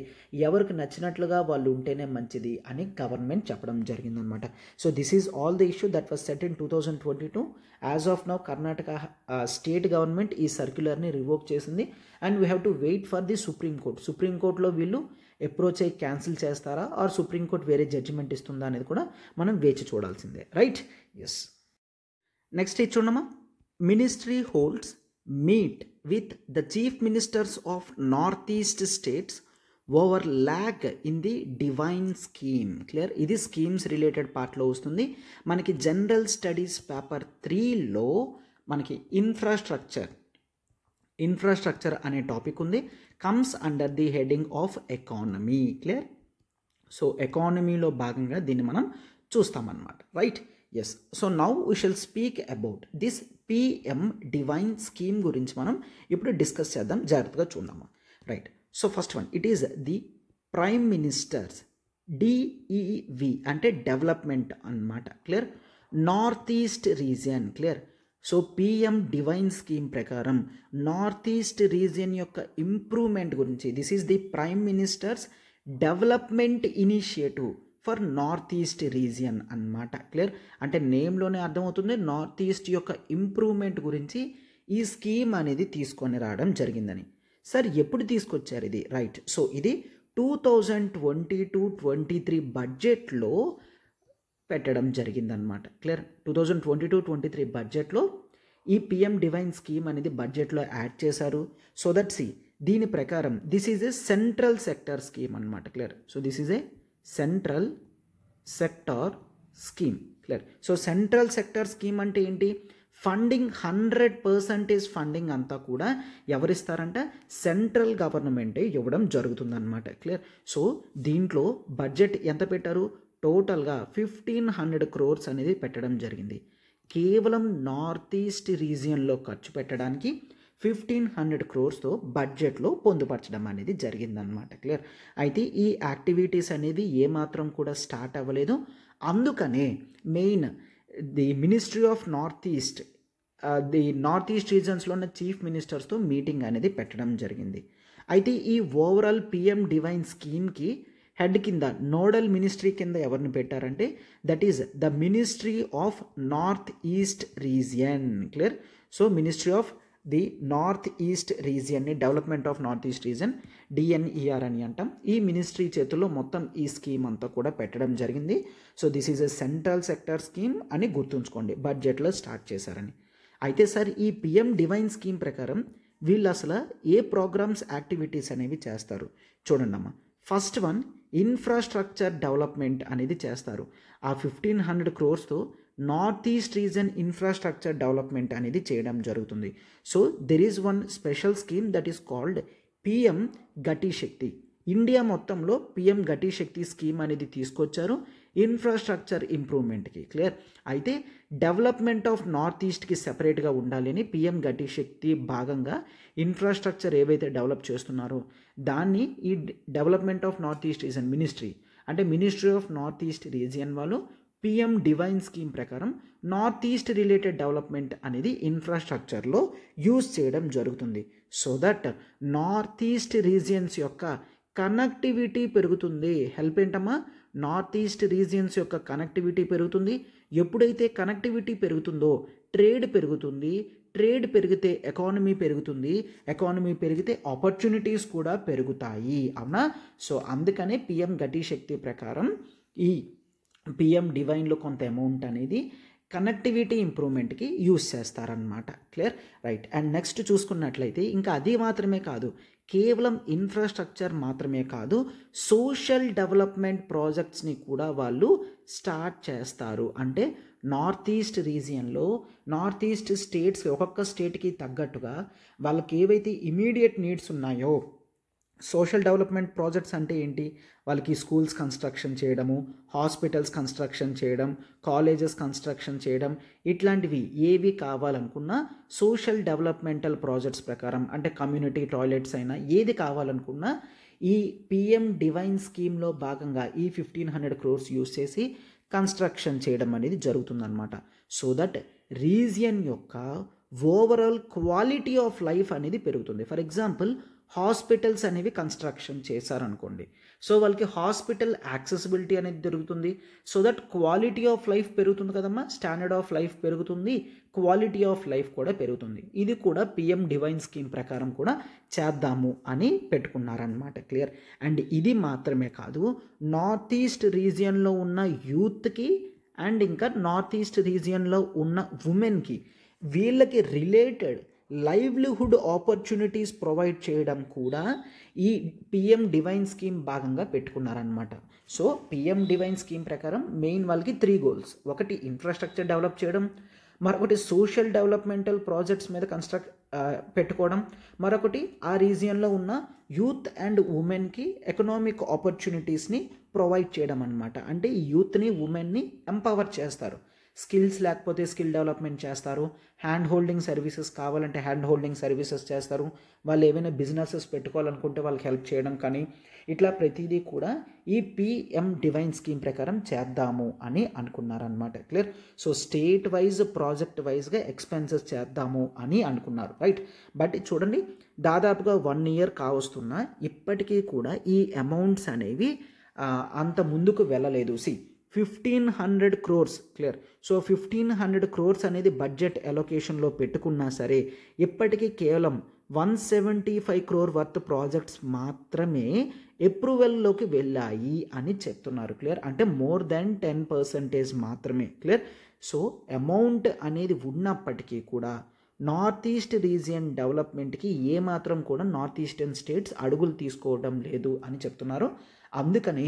ఎవరికి నచ్చినట్లుగా వాళ్ళు ఉంటేనే మంచిది అని గవర్నమెంట్ చెప్పడం జరిగిందనమాట. So this is all the issue that was set in 2022. As of now Karnataka state government ఈ సర్క్యులర్ని రివోక్ చేసింది and we have to wait for the సుప్రీంకోర్టులో వీళ్ళు అప్రోచ్ అయ్యి క్యాన్సిల్ చేస్తారా ఆర్ సుప్రీంకోర్టు వేరే జడ్జిమెంట్ ఇస్తుందా అనేది కూడా మనం వేచి చూడాల్సిందే. రైట్. ఎస్. నెక్స్ట్ ఇది చూడమ్మా. Ministry holds meet with the chief ministers of north east states over lag in the divine scheme. Clear. ఇది స్కీమ్స్ రిలేటెడ్ పార్ట్లో వస్తుంది. మనకి జనరల్ స్టడీస్ పేపర్ 3లో మనకి ఇన్ఫ్రాస్ట్రక్చర్ అనే టాపిక్ ఉంది. Comes under the heading of economy. Clear. So ఎకానమీలో భాగంగా దీన్ని మనం చూస్తామన్నమాట. Right. Yes. So now we shall speak about this PM DevINE scheme గురించి మనం ఇప్పుడు డిస్కస్ చేద్దాం. జాగ్రత్తగా చూద్దాము. Right. So first one, it is the prime minister's DEV అంటే డెవలప్మెంట్ అన్నమాట. Clear. North east region. Clear. So PM DevINE scheme ప్రకారం north east region యొక్క ఇంప్రూవ్మెంట్ గురించి, this is the prime ministers development initiative for north east region అన్నమాట. Clear. అంటే నేమ్లోనే అర్థమవుతుంది north east యొక్క improvement గురించి ఈ స్కీమ్ అనేది తీసుకొని రావడం జరిగిందని. సార్ ఎప్పుడు తీసుకొచ్చారు ఇది? రైట్. సో ఇది 2022-23 బడ్జెట్లో పెట్టడం జరిగిందనమాట. క్లియర్. 2022-23 బడ్జెట్లో ఈ పిఎం డివైన్ స్కీమ్ అనేది బడ్జెట్లో యాడ్ చేశారు. సో దట్ దీని ప్రకారం this is a central sector scheme అనమాట. Clear. So this is a central sector scheme. Clear. So central sector scheme అంటే ఏంటి? ఫండింగ్ 100% ఫండింగ్ అంతా కూడా ఎవరిస్తారంట, సెంట్రల్ గవర్నమెంటే ఇవ్వడం జరుగుతుందన్నమాట. క్లియర్. సో దీంట్లో బడ్జెట్ ఎంత పెట్టారు, టోటల్గా 1500 crores అనేది పెట్టడం జరిగింది. కేవలం నార్త్ ఈస్ట్ రీజియన్లో ఖర్చు పెట్టడానికి 1500 crores బడ్జెట్లో పొందుపరచడం అనేది జరిగిందనమాట. క్లియర్. అయితే ఈ యాక్టివిటీస్ అనేది ఏమాత్రం కూడా స్టార్ట్ అవ్వలేదు. అందుకనే main the ministry of north east రీజన్స్లో ఉన్న చీఫ్ మినిస్టర్స్తో మీటింగ్ అనేది పెట్టడం జరిగింది. అయితే ఈ ఓవరాల్ పిఎం డివైన్ స్కీమ్కి హెడ్ కింద నోడల్ మినిస్ట్రీ కింద ఎవరిని పెట్టారంటే that is the ministry of north east region. Clear. So ministry of the north east రీజియన్ని, development of north east region, DNER అని అంటాం. ఈ మినిస్ట్రీ చేతుల్లో మొత్తం ఈ స్కీమ్ అంతా కూడా పెట్టడం జరిగింది. So this is a central sector scheme అని గుర్తుంచుకోండి, బడ్జెట్లో స్టార్ట్ చేశారని. అయితే సార్ ఈ పిఎం డివైన్ స్కీమ్ ప్రకారం వీళ్ళు అసలు ఏ ప్రోగ్రామ్స్ యాక్టివిటీస్ అనేవి చేస్తారు చూడండి అమ్మా. ఫస్ట్ వన్ ఇన్ఫ్రాస్ట్రక్చర్ డెవలప్మెంట్ అనేది చేస్తారు. ఆ 1500 crores north east reason infrastructure development అనేది చేయడం జరుగుతుంది. So there is one special scheme that is called PM గతి శక్తి. ఇండియా మొత్తంలో పిఎం గతి శక్తి స్కీమ్ అనేది తీసుకొచ్చారు ఇన్ఫ్రాస్ట్రక్చర్ ఇంప్రూవ్మెంట్కి. క్లియర్. అయితే డెవలప్మెంట్ ఆఫ్ నార్త్ ఈస్ట్కి సెపరేట్గా ఉండాలి అని పిఎం గతి శక్తి భాగంగా ఇన్ఫ్రాస్ట్రక్చర్ ఏవైతే డెవలప్ చేస్తున్నారో దాన్ని ఈ development of north east region ministry అంటే ministry of north east region వాళ్ళు పిఎం డివైన్ స్కీమ్ ప్రకారం నార్త్ ఈస్ట్ రిలేటెడ్ డెవలప్మెంట్ అనేది ఇన్ఫ్రాస్ట్రక్చర్లో యూజ్ చేయడం జరుగుతుంది. So that north east regions యొక్క కనెక్టివిటీ పెరుగుతుంది. హెల్ప్ ఏంటమ్మా, నార్త్ ఈస్ట్ రీజియన్స్ యొక్క కనెక్టివిటీ పెరుగుతుంది. ఎప్పుడైతే కనెక్టివిటీ పెరుగుతుందో ట్రేడ్ పెరుగుతుంది. ట్రేడ్ పెరిగితే ఎకానమీ పెరుగుతుంది. ఎకానమీ పెరిగితే ఆపర్చునిటీస్ కూడా పెరుగుతాయి. అవునా. సో అందుకనే పిఎం గతి శక్తి ప్రకారం ఈ పిఎం డివైన్లో కొంత అమౌంట్ అనేది కనెక్టివిటీ ఇంప్రూవ్మెంట్కి యూజ్ చేస్తారనమాట. క్లియర్. రైట్. అండ్ నెక్స్ట్ చూసుకున్నట్లయితే ఇంకా అది మాత్రమే కాదు, కేవలం ఇన్ఫ్రాస్ట్రక్చర్ మాత్రమే కాదు, సోషల్ డెవలప్మెంట్ ప్రాజెక్ట్స్ని కూడా వాళ్ళు స్టార్ట్ చేస్తారు. అంటే నార్త్ ఈస్ట్ రీజియన్లో నార్త్ ఈస్ట్ స్టేట్స్ ఒక్కొక్క స్టేట్కి తగ్గట్టుగా వాళ్ళకి ఏవైతే ఇమీడియట్ నీడ్స్ ఉన్నాయో, సోషల్ డెవలప్మెంట్ ప్రాజెక్ట్స్ అంటే ఏంటి, వాళ్ళకి స్కూల్స్ కన్స్ట్రక్షన్ చేయడము, హాస్పిటల్స్ కన్స్ట్రక్షన్ చేయడం, కాలేజెస్ కన్స్ట్రక్షన్ చేయడం, ఇట్లాంటివి ఏవి కావాలనుకున్నా సోషల్ డెవలప్మెంటల్ ప్రాజెక్ట్స్ ప్రకారం అంటే కమ్యూనిటీ టాయిలెట్స్ అయినా ఏది కావాలనుకున్నా ఈ పిఎం డివైన్ స్కీమ్లో భాగంగా ఈ 1500 crores యూజ్ చేసి కన్స్ట్రక్షన్ చేయడం అనేది జరుగుతుందన్నమాట. సో దట్ రీజియన్ యొక్క ఓవరాల్ క్వాలిటీ ఆఫ్ లైఫ్ అనేది పెరుగుతుంది. ఫర్ ఎగ్జాంపుల్ హాస్పిటల్స్ అనేవి కన్స్ట్రక్షన్ చేశారనుకోండి, సో వాళ్ళకి హాస్పిటల్ యాక్సెసిబిలిటీ అనేది జరుగుతుంది. So that quality of life పెరుగుతుంది కదమ్మా, స్టాండర్డ్ ఆఫ్ లైఫ్ పెరుగుతుంది, క్వాలిటీ ఆఫ్ లైఫ్ కూడా పెరుగుతుంది. ఇది కూడా పిఎం డివైన్ స్కీమ్ ప్రకారం కూడా చేద్దాము అని పెట్టుకున్నారనమాట. క్లియర్. అండ్ ఇది మాత్రమే కాదు, నార్త్ ఈస్ట్ రీజియన్లో ఉన్న యూత్కి అండ్ ఇంకా నార్త్ ఈస్ట్ రీజియన్లో ఉన్న ఉమెన్కి వీళ్ళకి రిలేటెడ్ లైవ్లీహుడ్ ఆపర్చునిటీస్ ప్రొవైడ్ చేయడం కూడా ఈ పిఎం డివైన్ స్కీమ్ భాగంగా పెట్టుకున్నారనమాట. సో పిఎం డివైన్ స్కీమ్ ప్రకారం మెయిన్ వాళ్ళకి 3 goals. ఒకటి ఇన్ఫ్రాస్ట్రక్చర్ డెవలప్ చేయడం, మరొకటి సోషల్ డెవలప్మెంటల్ ప్రాజెక్ట్స్ మీద పెట్టుకోవడం, మరొకటి ఆ రీజియన్లో ఉన్న యూత్ అండ్ ఉమెన్కి ఎకనామిక్ ఆపర్చునిటీస్ని ప్రొవైడ్ చేయడం అనమాట. అంటే ఈ యూత్ని ఉమెన్ని ఎంపవర్ చేస్తారు. స్కిల్స్ లేకపోతే స్కిల్ డెవలప్మెంట్ చేస్తారు, హ్యాండ్ హోల్డింగ్ సర్వీసెస్ కావాలంటే హ్యాండ్ హోల్డింగ్ సర్వీసెస్ చేస్తారు, వాళ్ళు ఏవైనా బిజినెసెస్ పెట్టుకోవాలనుకుంటే వాళ్ళకి హెల్ప్ చేయడం కానీ ఇట్లా ప్రతిదీ కూడా ఈ పిఎం డివైన్ స్కీమ్ ప్రకారం చేద్దాము అని అనుకున్నారనమాట. Clear. So state wise project వైజ్గా ఎక్స్పెన్సెస్ చేద్దాము అని అనుకున్నారు. రైట్. బట్ చూడండి, దాదాపుగా 1 year కావస్తున్నా ఇప్పటికీ కూడా ఈ అమౌంట్స్ అనేవి అంత ముందుకు వెళ్ళలేదు. 1500 crores. క్లియర్. సో 1500 crores అనేది బడ్జెట్ అలొకేషన్లో పెట్టుకున్నా సరే ఇప్పటికీ కేవలం 175 crore వర్త్ ప్రాజెక్ట్స్ మాత్రమే అప్రూవల్లోకి వెళ్ళాయి అని చెప్తున్నారు. క్లియర్. అంటే మోర్ దెన్ 10% మాత్రమే. క్లియర్. సో అమౌంట్ అనేది ఉన్నప్పటికీ కూడా నార్త్ ఈస్ట్ రీజియన్ డెవలప్మెంట్కి ఏమాత్రం కూడా నార్త్ ఈస్టర్న్ స్టేట్స్ అడుగులు తీసుకోవడం లేదు అని చెప్తున్నారు. అందుకని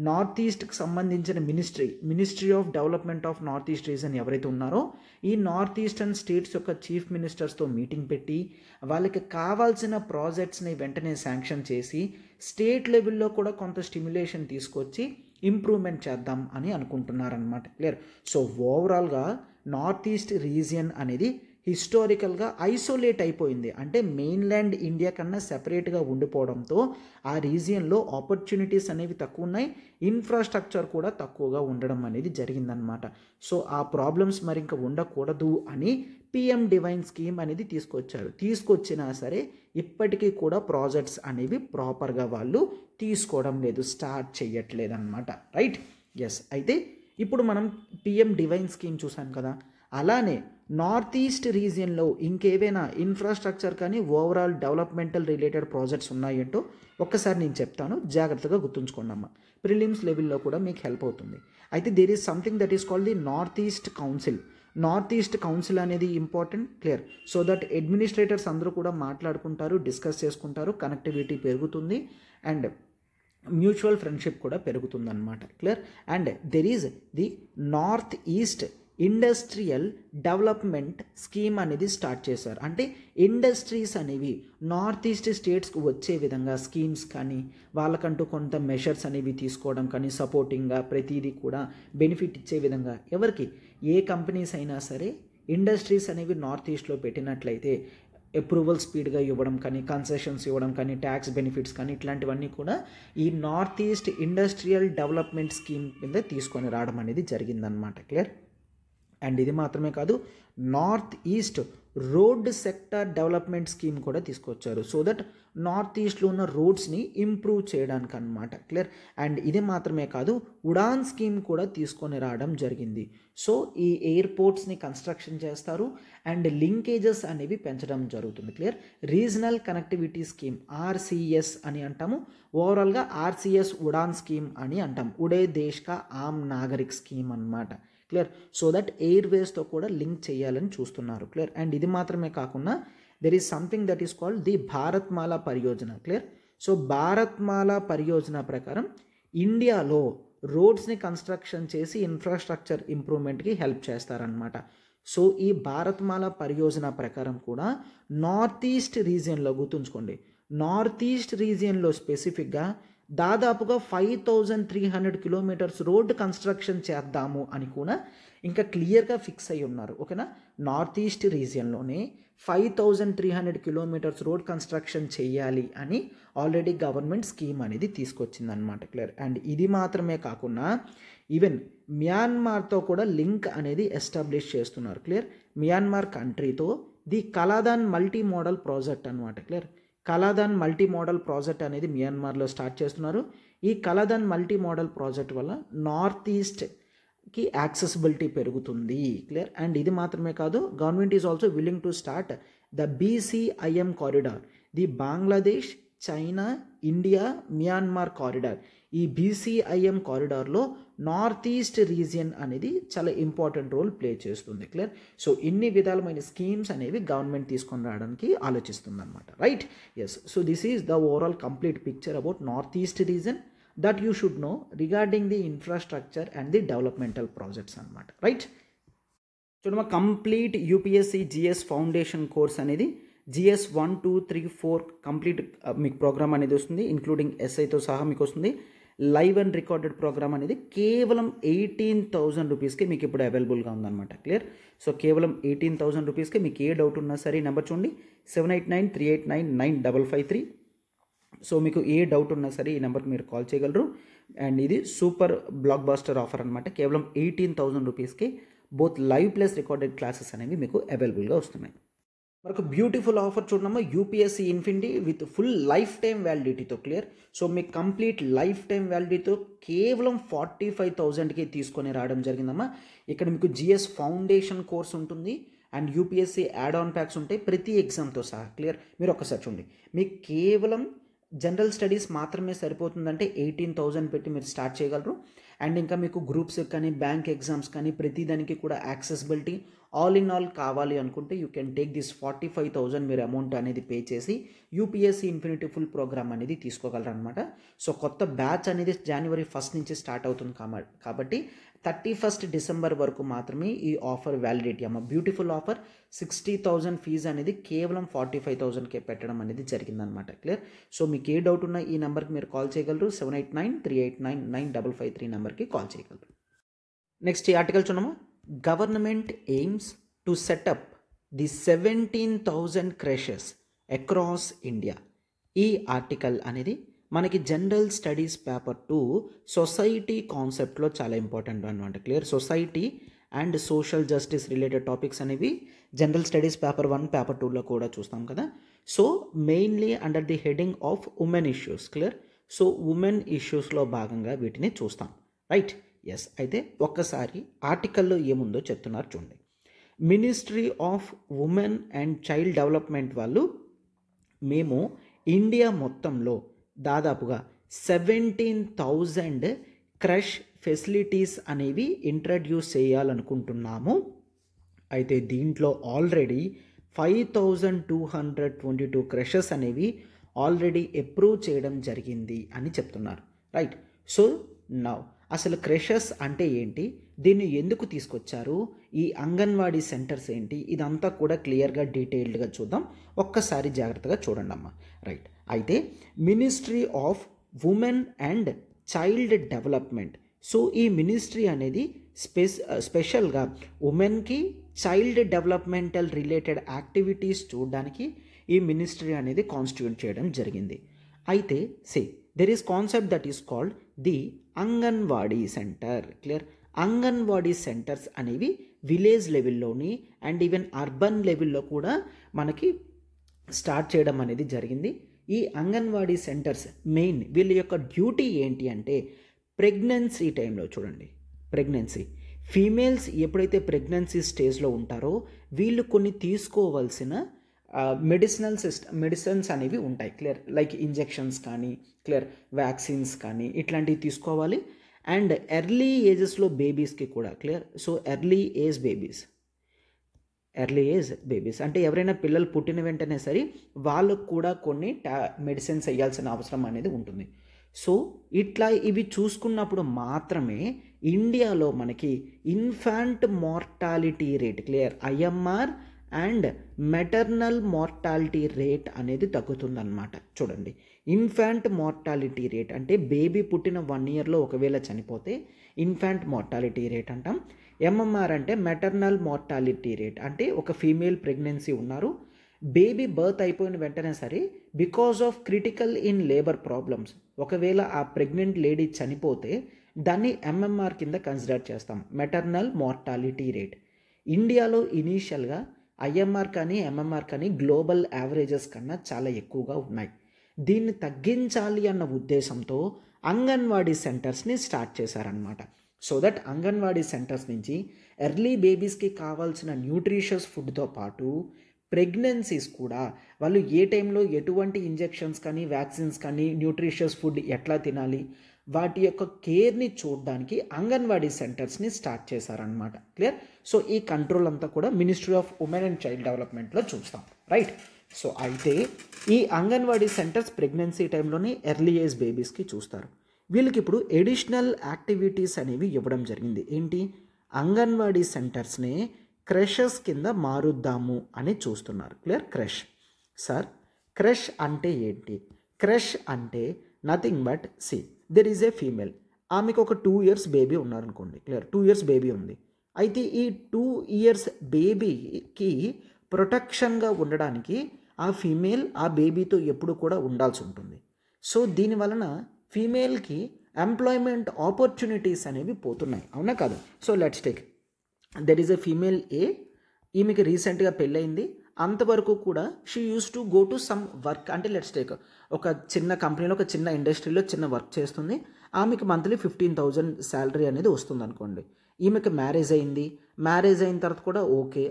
నార్త్ ఈస్ట్కి సంబంధించిన ministry of development of north east reason ఎవరైతే ఉన్నారో ఈ నార్త్ ఈస్టర్న్ స్టేట్స్ యొక్క చీఫ్ మినిస్టర్స్తో మీటింగ్ పెట్టి వాళ్ళకి కావాల్సిన ప్రాజెక్ట్స్ని వెంటనే శాంక్షన్ చేసి స్టేట్ లెవెల్లో కూడా కొంత స్టిమ్యులేషన్ తీసుకొచ్చి ఇంప్రూవ్మెంట్ చేద్దాం అని అనుకుంటున్నారనమాట. క్లియర్. సో ఓవరాల్గా నార్త్ ఈస్ట్ రీజియన్ అనేది హిస్టారికల్గా ఐసోలేట్ అయిపోయింది. అంటే మెయిన్ల్యాండ్ ఇండియా కన్నా సెపరేట్గా ఉండిపోవడంతో ఆ రీజియన్లో ఆపర్చునిటీస్ అనేవి తక్కువ ఉన్నాయి, ఇన్ఫ్రాస్ట్రక్చర్ కూడా తక్కువగా ఉండడం అనేది జరిగిందనమాట. సో ఆ ప్రాబ్లమ్స్ మరి ఇంకా ఉండకూడదు అని పిఎం డివైన్ స్కీమ్ అనేది తీసుకొచ్చినా సరే ఇప్పటికీ కూడా ప్రాజెక్ట్స్ అనేవి ప్రాపర్గా వాళ్ళు తీసుకోవడం లేదు, స్టార్ట్ చేయట్లేదు అనమాట. రైట్. ఎస్. అయితే ఇప్పుడు మనం పిఎం డివైన్ స్కీమ్ చూసాం కదా, అలానే నార్త్ ఈస్ట్ రీజియన్లో ఇంకేవైనా ఇన్ఫ్రాస్ట్రక్చర్ కానీ ఓవరాల్ డెవలప్మెంటల్ రిలేటెడ్ ప్రాజెక్ట్స్ ఉన్నాయంటో ఒక్కసారి నేను చెప్తాను, జాగ్రత్తగా గుర్తుంచుకోండి అమ్మ. ప్రిలిమ్స్ లెవెల్లో కూడా మీకు హెల్ప్ అవుతుంది. అయితే there is something that is called the north East Council. North East Council అనేది important. Clear. So that administrators అందరూ కూడా మాట్లాడుకుంటారు, డిస్కస్ చేసుకుంటారు, కనెక్టివిటీ పెరుగుతుంది అండ్ మ్యూచువల్ ఫ్రెండ్షిప్ కూడా పెరుగుతుందన్నమాట. Clear. And there is the north east industrial development scheme అనేది start చేశారు. అంటే ఇండస్ట్రీస్ అనేవి నార్త్ ఈస్ట్ స్టేట్స్కి వచ్చే విధంగా స్కీమ్స్ కానీ వాళ్ళకంటూ కొంత మెషర్స్ అనేవి తీసుకోవడం కానీ సపోర్టింగ్గా ప్రతిదీ కూడా బెనిఫిట్ ఇచ్చే విధంగా ఎవరికి ఏ కంపెనీస్ అయినా సరే ఇండస్ట్రీస్ అనేవి నార్త్ ఈస్ట్లో పెట్టినట్లయితే అప్రూవల్ స్పీడ్గా ఇవ్వడం కానీ కన్సెషన్స్ ఇవ్వడం కానీ ట్యాక్స్ బెనిఫిట్స్ కానీ ఇట్లాంటివన్నీ కూడా ఈ north east industrial development scheme కింద తీసుకొని రావడం అనేది జరిగిందనమాట. క్లియర్. అండ్ ఇది మాత్రమే కాదు, north east road sector development scheme కూడా తీసుకొచ్చారు. సో దట్ నార్త్ ఈస్ట్లో ఉన్న రోడ్స్ని ఇంప్రూవ్ చేయడానికి అనమాట. క్లియర్. అండ్ ఇది మాత్రమే కాదు, ఉడాన్ స్కీమ్ కూడా తీసుకొని రావడం జరిగింది. సో ఈ ఎయిర్పోర్ట్స్ని కన్స్ట్రక్షన్ చేస్తారు అండ్ లింకేజెస్ అనేవి పెంచడం జరుగుతుంది. Clear. Regional connectivity scheme RCS అని అంటాము. ఓవరాల్గా ఆర్సిఎస్ ఉడాన్ స్కీమ్ అని అంటాం. ఉడే దేశ్ కా ఆమ్ నాగరిక్ స్కీమ్ అన్నమాట. క్లియర్. సో దట్ ఎయిర్వేస్తో కూడా లింక్ చేయాలని చూస్తున్నారు. క్లియర్. అండ్ ఇది మాత్రమే కాకుండా there is something that is called the Bharatmala Pariyojana. Clear. So Bharatmala Pariyojana ప్రకారం ఇండియాలో రోడ్స్ని కన్స్ట్రక్షన్ చేసి ఇన్ఫ్రాస్ట్రక్చర్ ఇంప్రూవ్మెంట్కి హెల్ప్ చేస్తారనమాట. సో ఈ భారత్మాల పరియోజన ప్రకారం కూడా నార్త్ ఈస్ట్ రీజియన్లో గుర్తుంచుకోండి, నార్త్ ఈస్ట్ రీజియన్లో స్పెసిఫిక్గా దాదాపుగా 5300 కిలోమీటర్స్ రోడ్ కన్స్ట్రక్షన్ చేద్దాము అని కూడా ఇంకా క్లియర్గా ఫిక్స్ అయి ఉన్నారు. ఓకేనా. నార్త్ ఈస్ట్ రీజియన్లోనే 5300 కిలోమీటర్స్ రోడ్ కన్స్ట్రక్షన్ చేయాలి అని ఆల్రెడీ గవర్నమెంట్ స్కీమ్ అనేది తీసుకొచ్చిందనమాట. క్లియర్. అండ్ ఇది మాత్రమే కాకుండా ఈవెన్ మ్యాన్మార్తో కూడా లింక్ అనేది ఎస్టాబ్లిష్ చేస్తున్నారు. క్లియర్. మ్యాన్మార్ కంట్రీతో the Kaladan multimodal project అనమాట. Clear. Kaladan multimodal project అనేది మియాన్మార్లో స్టార్ట్ చేస్తున్నారు. ఈ కలాదాన్ మల్టీ మోడల్ ప్రాజెక్ట్ వల్ల నార్త్ ఈస్ట్కి యాక్సెసిబిలిటీ పెరుగుతుంది. క్లియర్. అండ్ ఇది మాత్రమే కాదు, government is also willing to start the BCIM corridor, the Bangladesh China India Myanmar corridor. ఈ BCIM కారిడార్లో నార్త్ ఈస్ట్ రీజియన్ అనేది చాలా ఇంపార్టెంట్ రోల్ ప్లే చేస్తుంది. క్లియర్. సో ఇన్ని విధాలమైన స్కీమ్స్ అనేవి గవర్నమెంట్ తీసుకొని రావడానికి ఆలోచిస్తుంది అనమాట. Right. Yes. So this is the overall complete picture about north east region that you should know regarding the infrastructure and the developmental projects అనమాట. Right. చూడమ్మా, complete UPSC GS foundation course అనేది GS 1, 2, 3, 4 complete మీకు programme అనేది వస్తుంది, including SIతో సహా మీకు వస్తుంది. Live and recorded programme అనేది కేవలం 18,000 రూపీస్కి మీకు ఇప్పుడు అవైలబుల్గా ఉందన్నమాట. క్లియర్. సో కేవలం 18,000 రూపీస్కి మీకు ఏ డౌట్ ఉన్నా సరే నెంబర్ చూడండి 7893899553. సో మీకు ఏ డౌట్ ఉన్నా సరే ఈ నెంబర్కి మీరు కాల్ చేయగలరు. అండ్ ఇది సూపర్ బ్లాక్ బాస్టర్ ఆఫర్ అనమాట. కేవలం 18,000 రూపీస్కి both live plus recorded classes అనేవి మీకు అవైలబుల్గా వస్తున్నాయి. మరొక బ్యూటిఫుల్ ఆఫర్ చూడమ్మా, UPSC infinity with full lifetime వ్యాలిడిటీతో. క్లియర్. సో మీకు కంప్లీట్ లైఫ్ టైం వ్యాలిడిటీతో కేవలం 45,000కి తీసుకొని రావడం జరిగిందమ్మా. ఇక్కడ మీకు GS ఫౌండేషన్ కోర్స్ ఉంటుంది and UPSC add on packs ఉంటాయి ప్రతి ఎగ్జామ్తో సహా. క్లియర్. మీరు ఒక్కసారి చూడండి, మీకు కేవలం జనరల్ స్టడీస్ మాత్రమే సరిపోతుందంటే 18,000 పెట్టి మీరు స్టార్ట్ చేయగలరు. అండ్ ఇంకా మీకు గ్రూప్స్ కానీ బ్యాంక్ ఎగ్జామ్స్ కానీ ప్రతిదానికి కూడా యాక్సెసిబిలిటీ ఆల్ ఇన్ ఆల్ కావాలి అనుకుంటే యూ కెన్ టేక్ దిస్ 45,000 మీరు అమౌంట్ అనేది పే చేసి యూపీఎస్సీ ఇన్ఫినిటీ ఫుల్ ప్రోగ్రామ్ అనేది తీసుకోగలరు అనమాట. సో కొత్త బ్యాచ్ అనేది January 1 నుంచి స్టార్ట్ అవుతుంది కాబట్టి 31 December వరకు మాత్రమే ఈ ఆఫర్ వ్యాలిడిటీ అమ్మ. Beautiful offer. 60,000 ఫీజు అనేది కేవలం 45,000కే పెట్టడం అనేది జరిగిందనమాట. క్లియర్. సో మీకు ఏ డౌట్ ఉన్నా ఈ నెంబర్కి మీరు కాల్ చేయగలరు. 7893899553 నెంబర్కి కాల్ చేయగలరు. నెక్స్ట్ ఈ ఆర్టికల్ చూడమా. Government aims to set up the 17,000 creches across India. ఈ ఆర్టికల్ అనేది మనకి జనరల్ స్టడీస్ పేపర్ 2 సొసైటీ కాన్సెప్ట్లో చాలా ఇంపార్టెంట్ అనమాట. Clear. Society and social justice related topics అనేవి జనరల్ స్టడీస్ పేపర్ 1 పేపర్ 2లో కూడా చూస్తాం కదా. So mainly under the heading of women issues. Clear. So women ఇష్యూస్లో భాగంగా వీటిని చూస్తాం. రైట్. ఎస్. అయితే ఒక్కసారి ఆర్టికల్లో ఏముందో చెప్తున్నారు చూడండి. Ministry of women and child development వాళ్ళు మేము ఇండియా మొత్తంలో దాదాపుగా 17,000 క్రష్ ఫెసిలిటీస్ అనేవి ఇంట్రడ్యూస్ చేయాలనుకుంటున్నాము. అయితే దీంట్లో ఆల్రెడీ 5,222 క్రషెస్ అనేవి ఆల్రెడీ అప్రూవ్ చేయడం జరిగింది అని చెప్తున్నారు. రైట్. సో నౌ అసలు క్రషెస్ అంటే ఏంటి, దీన్ని ఎందుకు తీసుకొచ్చారు, ఈ అంగన్వాడీ సెంటర్స్ ఏంటి, ఇదంతా కూడా క్లియర్గా డీటెయిల్డ్గా చూద్దాం. ఒక్కసారి జాగ్రత్తగా చూడండి అమ్మ. రైట్. అయితే ministry of women and child development. So ఈ మినిస్ట్రీ అనేది స్పెషల్గా ఉమెన్కి చైల్డ్ డెవలప్మెంటల్ రిలేటెడ్ యాక్టివిటీస్ చూడడానికి ఈ మినిస్ట్రీ అనేది కాన్స్టిట్యూట్ చేయడం జరిగింది. అయితే there is concept that is called the anganwadi centre. Clear. Anganwadi centres అనేవి విలేజ్ లెవెల్లోని అండ్ ఈవెన్ అర్బన్ లెవెల్లో కూడా మనకి స్టార్ట్ చేయడం అనేది జరిగింది. ఈ అంగన్వాడీ సెంటర్స్ మెయిన్ వీళ్ళ యొక్క డ్యూటీ ఏంటి అంటే ప్రెగ్నెన్సీ టైంలో చూడండి, ప్రెగ్నెన్సీ ఫీమేల్స్ ఎప్పుడైతే ప్రెగ్నెన్సీ స్టేజ్లో ఉంటారో వీళ్ళు కొన్ని తీసుకోవాల్సిన మెడిసిన్స్ అనేవి ఉంటాయి. క్లియర్. లైక్ ఇంజెక్షన్స్ కానీ, క్లియర్, వ్యాక్సిన్స్ కానీ ఇట్లాంటివి తీసుకోవాలి. అండ్ ఎర్లీ ఏజెస్లో బేబీస్కి కూడా. Clear. So early age babies అంటే ఎవరైనా పిల్లలు పుట్టిన వెంటనే సరే వాళ్ళకు కూడా కొన్ని మెడిసిన్స్ వేయాల్సిన అవసరం అనేది ఉంటుంది. సో ఇట్లా ఇవి చూసుకున్నప్పుడు మాత్రమే ఇండియాలో మనకి infant mortality rate, clear, IMR and maternal mortality rate అనేది తగ్గుతుందన్నమాట. చూడండి, ఇన్ఫాంట్ మార్టాలిటీ రేట్ అంటే బేబీ పుట్టిన 1 yearలో ఒకవేళ చనిపోతే ఇన్ఫాంట్ మార్టాలిటీ రేట్ అంటాం. MMR అంటే మెటర్నల్ మార్టాలిటీ రేట్ అంటే ఒక ఫీమేల్ ప్రెగ్నెన్సీ ఉన్నారు, బేబీ బర్త్ అయిపోయిన వెంటనే సరే because of critical in labour problems ఒకవేళ ఆ ప్రెగ్నెంట్ లేడీ చనిపోతే దాన్ని MMR కింద కన్సిడర్ చేస్తాం, మెటర్నల్ మార్టాలిటీ రేట్. ఇండియాలో ఇనీషియల్గా IMR కానీ MMR కానీ గ్లోబల్ యావరేజెస్ కన్నా చాలా ఎక్కువగా ఉన్నాయి. దీన్ని తగ్గించాలి అన్న ఉద్దేశంతో అంగన్వాడీ సెంటర్స్ని స్టార్ట్ చేశారనమాట. సో దట్ అంగన్వాడీ సెంటర్స్ నుంచి ఎర్లీ బేబీస్కి కావాల్సిన న్యూట్రిషియస్ ఫుడ్తో పాటు ప్రెగ్నెన్సీస్ కూడా వాళ్ళు ఏ టైంలో ఎటువంటి ఇంజెక్షన్స్ కానీ వ్యాక్సిన్స్ కానీ న్యూట్రిషియస్ ఫుడ్ ఎట్లా తినాలి వాటి యొక్క కేర్ని చూడడానికి అంగన్వాడీ సెంటర్స్ని స్టార్ట్ చేశారనమాట. క్లియర్. సో ఈ కంట్రోల్ అంతా కూడా ministry of women and child డెవలప్మెంట్లో చూస్తాం. రైట్. సో అయితే ఈ అంగన్వాడీ సెంటర్స్ ప్రెగ్నెన్సీ టైంలోనే ఎర్లీ ఏజ్ బేబీస్కి చూస్తారు. వీళ్ళకి ఇప్పుడు ఎడిషనల్ యాక్టివిటీస్ అనేవి ఇవ్వడం జరిగింది. ఏంటి, అంగన్వాడీ సెంటర్స్ని క్రషెస్ కింద మారుద్దాము అని చూస్తున్నారు. క్లియర్. క్రష్. సార్ క్రష్ అంటే ఏంటి? క్రష్ అంటే nothing but there is A female, ఆమెకు ఒక 2 years బేబీ ఉన్నారనుకోండి. క్లియర్. 2 years బేబీ ఉంది. అయితే ఈ 2 years బేబీకి ప్రొటెక్షన్గా ఉండడానికి ఆ ఫీమేల్ ఆ బేబీతో ఎప్పుడు కూడా ఉండాల్సి ఉంటుంది. సో దీనివలన ఫీమేల్కి ఎంప్లాయ్మెంట్ ఆపర్చునిటీస్ అనేవి పోతున్నాయి, అవునా కాదు? So let's take there is a female a, ఈమెకి రీసెంట్గా పెళ్ళయింది. అంతవరకు కూడా she use to go to some work, అంటే లెట్స్ టేక్ ఒక చిన్న కంపెనీలో ఒక చిన్న ఇండస్ట్రీలో చిన్న వర్క్ చేస్తుంది. ఆమెకి మంత్లీ 15,000 శాలరీ అనేది వస్తుంది అనుకోండి. ఈమెకి మ్యారేజ్ అయింది, మ్యారేజ్ అయిన తర్వాత కూడా ఓకే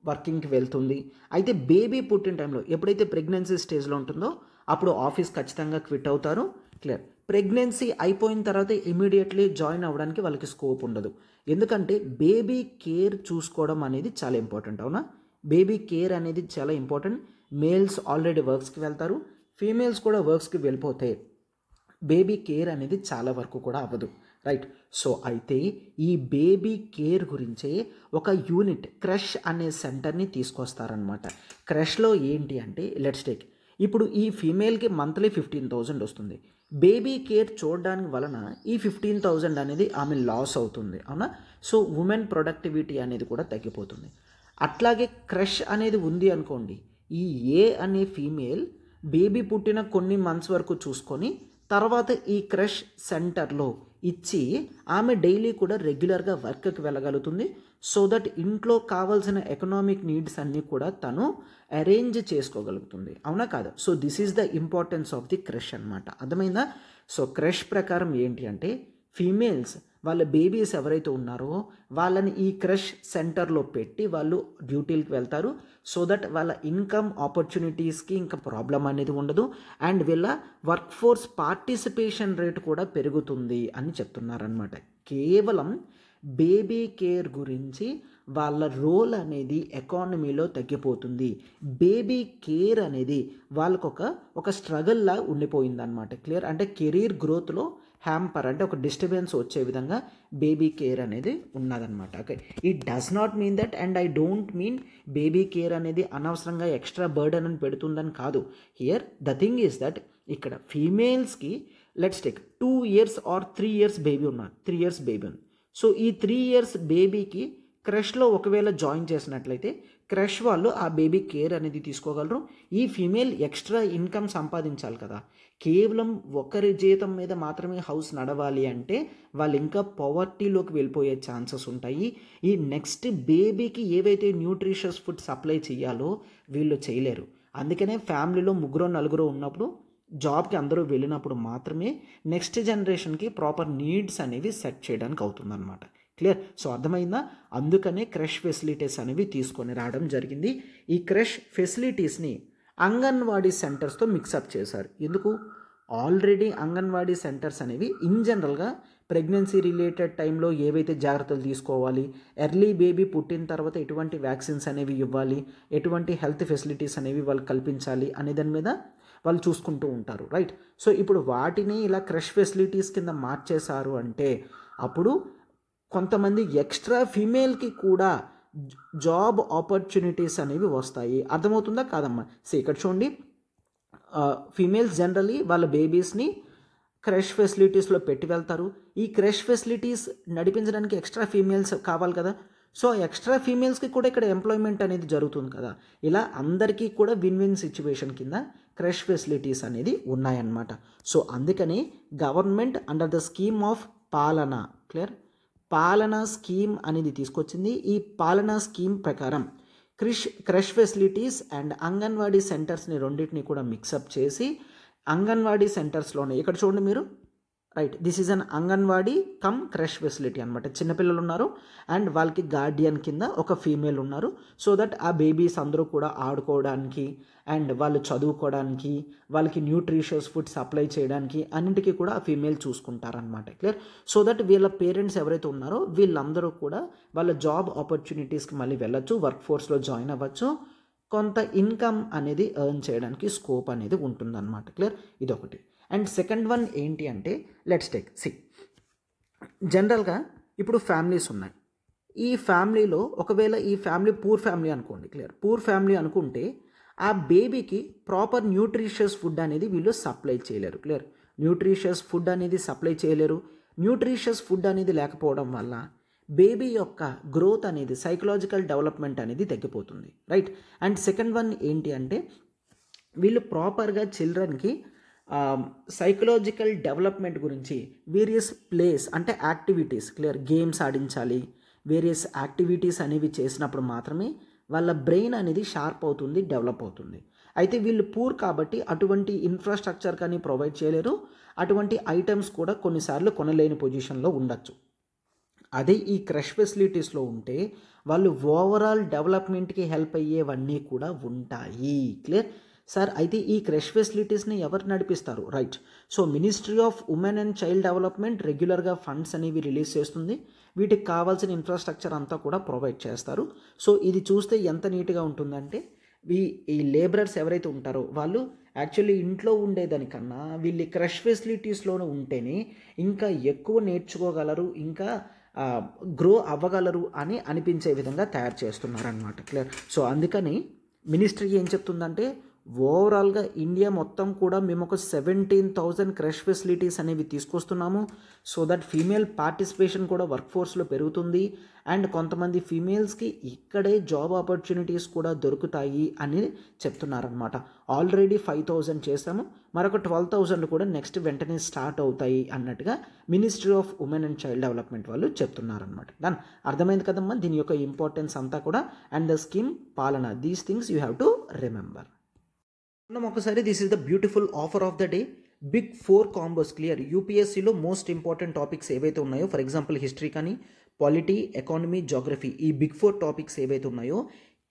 వర్కింగ్కి వెళ్తుంది. అయితే బేబీ పుట్టిన టైంలో ఎప్పుడైతే ప్రెగ్నెన్సీ స్టేజ్లో ఉంటుందో అప్పుడు ఆఫీస్ ఖచ్చితంగా క్విట్ అవుతారు. క్లియర్. ప్రెగ్నెన్సీ అయిపోయిన తర్వాత ఇమీడియట్లీ జాయిన్ అవ్వడానికి వాళ్ళకి స్కోప్ ఉండదు. ఎందుకంటే బేబీ కేర్ చూసుకోవడం అనేది చాలా ఇంపార్టెంట్. అవునా, బేబీ కేర్ అనేది చాలా ఇంపార్టెంట్. మేల్స్ ఆల్రెడీ వర్క్స్కి వెళ్తారు, ఫీమేల్స్ కూడా వర్క్స్కి వెళ్ళిపోతే బేబీ కేర్ అనేది చాలా వరకు కూడా అవ్వదు, రైట్. సో అయితే ఈ బేబీ కేర్ గురించే ఒక యూనిట్ క్రష్ అనే సెంటర్ని తీసుకొస్తారనమాట. క్రష్లో ఏంటి అంటే లెట్స్ టేక్, ఇప్పుడు ఈ ఫీమేల్కి మంత్లీ 15,000 వస్తుంది. బేబీ కేర్ చూడడానికి వలన ఈ 15,000 అనేది ఆమె లాస్ అవుతుంది. అవునా, సో ఉమెన్ ప్రొడక్టివిటీ అనేది కూడా తగ్గిపోతుంది. అట్లాగే క్రష్ అనేది ఉంది అనుకోండి, ఈ ఏ అనే ఫీమేల్ బేబీ పుట్టిన కొన్ని మంత్స్ వరకు చూసుకొని తర్వాత ఈ క్రష్ సెంటర్లో ఇచ్చి ఆమె డైలీ కూడా రెగ్యులర్గా వర్క్కి వెళ్ళగలుగుతుంది. సో దట్ ఇంట్లో కావాల్సిన ఎకనామిక్ నీడ్స్ అన్నీ కూడా తను అరేంజ్ చేసుకోగలుగుతుంది. అవునా కాదు? So this is the importance of the crush అనమాట. అర్థమైందా? సో క్రష్ ప్రకారం ఏంటి అంటే ఫీమేల్స్ వాళ్ళ బేబీస్ ఎవరైతే ఉన్నారో వాళ్ళని ఈ క్రష్ సెంటర్లో పెట్టి వాళ్ళు డ్యూటీలకు వెళ్తారు. సో దట్ వాళ్ళ ఇన్కమ్ ఆపర్చునిటీస్కి ఇంకా ప్రాబ్లం అనేది ఉండదు అండ్ వీళ్ళ వర్క్ ఫోర్స్ పార్టిసిపేషన్ రేట్ కూడా పెరుగుతుంది అని చెప్తున్నారనమాట. కేవలం బేబీ కేర్ గురించి వాళ్ళ రోల్ అనేది ఎకానమీలో తగ్గిపోతుంది. బేబీ కేర్ అనేది వాళ్ళకు ఒక స్ట్రగల్లా ఉండిపోయిందనమాట. క్లియర్? అంటే కెరీర్ గ్రోత్లో హ్యాంపర్ అంటే ఒక డిస్టర్బెన్స్ వచ్చే విధంగా బేబీ కేర్ అనేది ఉన్నదనమాట. Okay, it does not mean that and I don't mean baby care అనేది అనవసరంగా ఎక్స్ట్రా బర్డన్ అని పెడుతుందని కాదు. Here the thing is that ఇక్కడ ఫీమేల్స్కి let's take 2 years or 3 years baby ఉన్నారు, 3 years బేబీ ఉంది. సో ఈ 3 years బేబీకి క్రష్లో ఒకవేళ జాయిన్ చేసినట్లయితే క్రష్ వాళ్ళు ఆ బేబీ కేర్ అనేది తీసుకోగలరు. ఈ ఫీమేల్ ఎక్స్ట్రా ఇన్కమ్ సంపాదించాలి కదా. కేవలం ఒకరి జీతం మీద మాత్రమే హౌస్ నడవాలి అంటే వాళ్ళు ఇంకా పవర్టీలోకి వెళ్ళిపోయే ఛాన్సెస్ ఉంటాయి. ఈ నెక్స్ట్ బేబీకి ఏవైతే న్యూట్రిషియస్ ఫుడ్ సప్లై చేయాలో వీళ్ళు చేయలేరు. అందుకనే ఫ్యామిలీలో 3-4 ఉన్నప్పుడు జాబ్కి అందరూ వెళ్ళినప్పుడు మాత్రమే నెక్స్ట్ జనరేషన్కి ప్రాపర్ నీడ్స్ అనేవి సెట్ చేయడానికి అవుతుందన్నమాట. క్లియర్? సో అర్థమైందా? అందుకనే క్రష్ ఫెసిలిటీస్ అనేవి తీసుకొని రావడం జరిగింది. ఈ క్రష్ ఫెసిలిటీస్ని అంగన్వాడీ సెంటర్స్తో మిక్సప్ చేశారు. ఎందుకు? ఆల్రెడీ అంగన్వాడీ సెంటర్స్ అనేవి ఇన్ జనరల్గా ప్రెగ్నెన్సీ రిలేటెడ్ టైంలో ఏవైతే జాగ్రత్తలు తీసుకోవాలి, ఎర్లీ బేబీ పుట్టిన తర్వాత ఎటువంటి వ్యాక్సిన్స్ అనేవి ఇవ్వాలి, ఎటువంటి హెల్త్ ఫెసిలిటీస్ అనేవి వాళ్ళు కల్పించాలి అనే దాని మీద వాళ్ళు చూసుకుంటూ ఉంటారు, రైట్. సో ఇప్పుడు వాటిని ఇలా క్రష్ ఫెసిలిటీస్ కింద మార్చేశారు అంటే అప్పుడు కొంతమంది ఎక్స్ట్రా ఫీమేల్కి కూడా జాబ్ ఆపర్చునిటీస్ అనేవి వస్తాయి. అర్థమవుతుందా కాదమ్మా? సో ఇక్కడ చూడండి, ఫీమేల్స్ జనరలీ వాళ్ళ బేబీస్ని క్రష్ ఫెసిలిటీస్లో పెట్టి వెళ్తారు. ఈ క్రష్ ఫెసిలిటీస్ నడిపించడానికి ఎక్స్ట్రా ఫీమేల్స్ కావాలి కదా. సో ఎక్స్ట్రా ఫీమేల్స్కి కూడా ఇక్కడ ఎంప్లాయ్మెంట్ అనేది జరుగుతుంది కదా. ఇలా అందరికీ కూడా విన్ విన్ సిచ్యువేషన్ కింద క్రష్ ఫెసిలిటీస్ అనేది ఉన్నాయన్నమాట. సో అందుకని government under the scheme of పాలన, క్లియర్, పాలనా స్కీమ్ అనేది తీసుకొచ్చింది. ఈ పాలనా స్కీమ్ ప్రకారం క్రష్ ఫెసిలిటీస్ అండ్ అంగన్వాడీ సెంటర్స్ని రెండింటిని కూడా మిక్సప్ చేసి అంగన్వాడీ సెంటర్స్లోనే ఇక్కడ చూడండి మీరు, right, this is an anganwadi come crush facility అనమాట. చిన్నపిల్లలు ఉన్నారు అండ్ వాళ్ళకి గార్డియన్ కింద ఒక ఫీమేల్ ఉన్నారు. సో దట్ ఆ బేబీస్ అందరూ కూడా ఆడుకోవడానికి అండ్ వాళ్ళు చదువుకోవడానికి, వాళ్ళకి న్యూట్రిషియస్ ఫుడ్ సప్లై చేయడానికి అన్నింటికీ కూడా ఆ ఫీమేల్ చూసుకుంటారనమాట. క్లియర్? సో దట్ వీళ్ళ పేరెంట్స్ ఎవరైతే ఉన్నారో వీళ్ళందరూ కూడా వాళ్ళ జాబ్ ఆపర్చునిటీస్కి మళ్ళీ వెళ్ళొచ్చు, వర్క్ ఫోర్స్లో జాయిన్ అవ్వచ్చు, కొంత ఇన్కమ్ అనేది ఎర్న్ చేయడానికి స్కోప్ అనేది ఉంటుందన్నమాట. క్లియర్? ఇదొకటి. అండ్ సెకండ్ వన్ ఏంటి అంటే లెట్స్ టేక్ జనరల్గా ఇప్పుడు ఫ్యామిలీస్ ఉన్నాయి. ఈ ఫ్యామిలీలో ఒకవేళ ఈ ఫ్యామిలీ పూర్ ఫ్యామిలీ అనుకోండి, క్లియర్, పూర్ ఫ్యామిలీ అనుకుంటే ఆ బేబీకి ప్రాపర్ న్యూట్రిషియస్ ఫుడ్ అనేది వీళ్ళు సప్లై చేయలేరు. క్లియర్? న్యూట్రిషియస్ ఫుడ్ అనేది సప్లై చేయలేరు. న్యూట్రిషియస్ ఫుడ్ అనేది లేకపోవడం వల్ల బేబీ యొక్క గ్రోత్ అనేది, సైకలాజికల్ డెవలప్మెంట్ అనేది తగ్గిపోతుంది, రైట్. అండ్ సెకండ్ వన్ ఏంటి అంటే వీళ్ళు ప్రాపర్గా చిల్డ్రన్కి సైకలాజికల్ డెవలప్మెంట్ గురించి వేరియస్ ప్లేస్ అంటే యాక్టివిటీస్, క్లియర్, గేమ్స్ ఆడించాలి, వేరియస్ యాక్టివిటీస్ అనేవి చేసినప్పుడు మాత్రమే వాళ్ళ బ్రెయిన్ అనేది షార్ప్ అవుతుంది, డెవలప్ అవుతుంది. అయితే వీళ్ళు పూర్ కాబట్టి అటువంటి ఇన్ఫ్రాస్ట్రక్చర్ కానీ ప్రొవైడ్ చేయలేరు, అటువంటి ఐటమ్స్ కూడా కొన్నిసార్లు కొనలేని పొజిషన్లో ఉండొచ్చు. అదే ఈ క్రష్ ఫెసిలిటీస్లో ఉంటే వాళ్ళు ఓవరాల్ డెవలప్మెంట్కి హెల్ప్ అయ్యేవన్నీ కూడా ఉంటాయి. క్లియర్? సార్ అయితే ఈ క్రష్ ఫెసిలిటీస్ని ఎవరు నడిపిస్తారు? Right. So ministry of women and child development రెగ్యులర్గా ఫండ్స్ అనేవి రిలీజ్ చేస్తుంది. వీటికి కావాల్సిన ఇన్ఫ్రాస్ట్రక్చర్ అంతా కూడా ప్రొవైడ్ చేస్తారు. సో ఇది చూస్తే ఎంత నీట్గా ఉంటుందంటే ఈ లేబరర్స్ ఎవరైతే ఉంటారో వాళ్ళు యాక్చువల్లీ ఇంట్లో ఉండేదానికన్నా వీళ్ళు క్రష్ ఫెసిలిటీస్లోనే ఉంటేనే ఇంకా ఎక్కువ నేర్చుకోగలరు, ఇంకా గ్రో అవ్వగలరు అని అనిపించే విధంగా తయారు చేస్తున్నారనమాట. క్లియర్. సో అందుకని మినిస్ట్రీ ఏం చెప్తుందంటే ఓవరాల్గా ఇండియా మొత్తం కూడా మేము ఒక 17,000 క్రష్ ఫెసిలిటీస్ అనేవి తీసుకొస్తున్నాము. సో దట్ ఫీమేల్ పార్టిసిపేషన్ కూడా వర్క్ ఫోర్స్లో పెరుగుతుంది అండ్ కొంతమంది ఫీమేల్స్కి ఇక్కడే జాబ్ ఆపర్చునిటీస్ కూడా దొరుకుతాయి అని చెప్తున్నారనమాట. ఆల్రెడీ 5,000 చేసాము, మరొక 12,000 కూడా నెక్స్ట్ వెంటనే స్టార్ట్ అవుతాయి అన్నట్టుగా ministry of women and child development వాళ్ళు చెప్తున్నారనమాట. దాని అర్థమైంది కదమ్మా దీని యొక్క ఇంపార్టెన్స్ అంతా కూడా. అండ్ ద స్కీమ్ పాలన, these things you have to remember. ఒకసారి this is the beautiful offer of the day. Big 4 combos. Clear. యూపీఎస్సీలో మోస్ట్ ఇంపార్టెంట్ టాపిక్స్ ఏవైతే ఉన్నాయో, ఫర్ ఎగ్జాంపుల్ హిస్టరీ కానీ, పాలిటీ, ఎకానమీ, జాగ్రఫీ, ఈ బిగ్ 4 టాపిక్స్ ఏవైతే ఉన్నాయో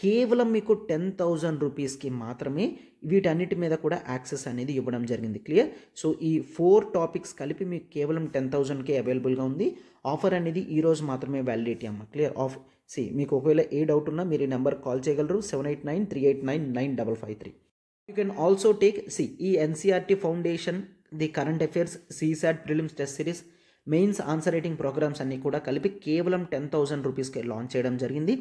కేవలం మీకు 10,000 రూపీస్కి మాత్రమే వీటన్నిటి మీద కూడా యాక్సెస్ అనేది ఇవ్వడం జరిగింది. క్లియర్. సో ఈ 4 టాపిక్స్ కలిపి మీకు కేవలం 10,000కే అవైలబుల్గా ఉంది. ఆఫర్ అనేది ఈరోజు మాత్రమే వ్యాలిడిటీ అమ్మ. క్లియర్. మీకు ఒకవేళ ఏ డౌట్ ఉన్నా మీరు ఈ నెంబర్ కాల్ చేయగలరు 7893899553. You can also take NCERT Foundation, the current affairs, CSAT prelims test series, mains answer writing programmes అన్నీ కూడా కలిపి కేవలం 10,000 రూపీస్కి లాంచ్ చేయడం జరిగింది.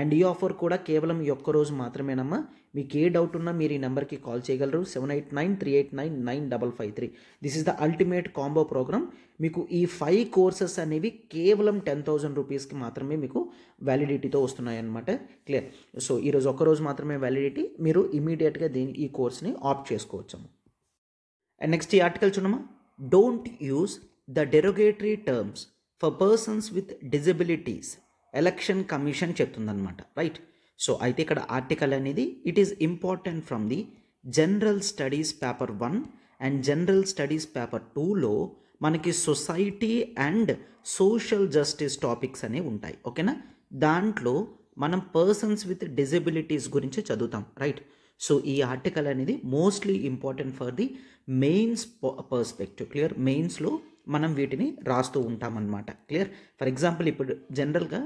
అండ్ ఈ ఆఫర్ కూడా కేవలం ఈ ఒక్క రోజు మాత్రమేనమ్మా. మీకు ఏ డౌట్ ఉన్నా మీరు ఈ నెంబర్కి కాల్ చేయగలరు 7893899553. This is the ultimate combo programme. మీకు ఈ 5 కోర్సెస్ అనేవి కేవలం 10,000 రూపీస్కి మాత్రమే మీకు వ్యాలిడిటీతో వస్తున్నాయి అన్నమాట. క్లియర్. సో ఈరోజు ఒక్కరోజు మాత్రమే వ్యాలిడిటీ. మీరు ఇమీడియట్గా ఈ కోర్స్ని ఆప్ట్ చేసుకోవచ్చు. అండ్ నెక్స్ట్ ఈ ఆర్టికల్ చూడమ్మా. Don't use the derogatory terms for persons with disabilities election commission చెప్తుందన్నమాట. రైట్. సో అయితే ఇక్కడ ఆర్టికల్ అనేది it is important from the general studies paper 1 and general studies paper 2లో మనకి society and social justice topics అనేవి ఉంటాయి. ఓకేనా. దాంట్లో మనం పర్సన్స్ విత్ డిజబిలిటీస్ గురించి చదువుతాం. రైట్. సో ఈ ఆర్టికల్ అనేది mostly important for the mains perspective. Clear. మెయిన్స్లో మనం వీటిని రాస్తూ ఉంటామన్నమాట. క్లియర్. ఫర్ ఎగ్జాంపుల్ ఇప్పుడు జనరల్గా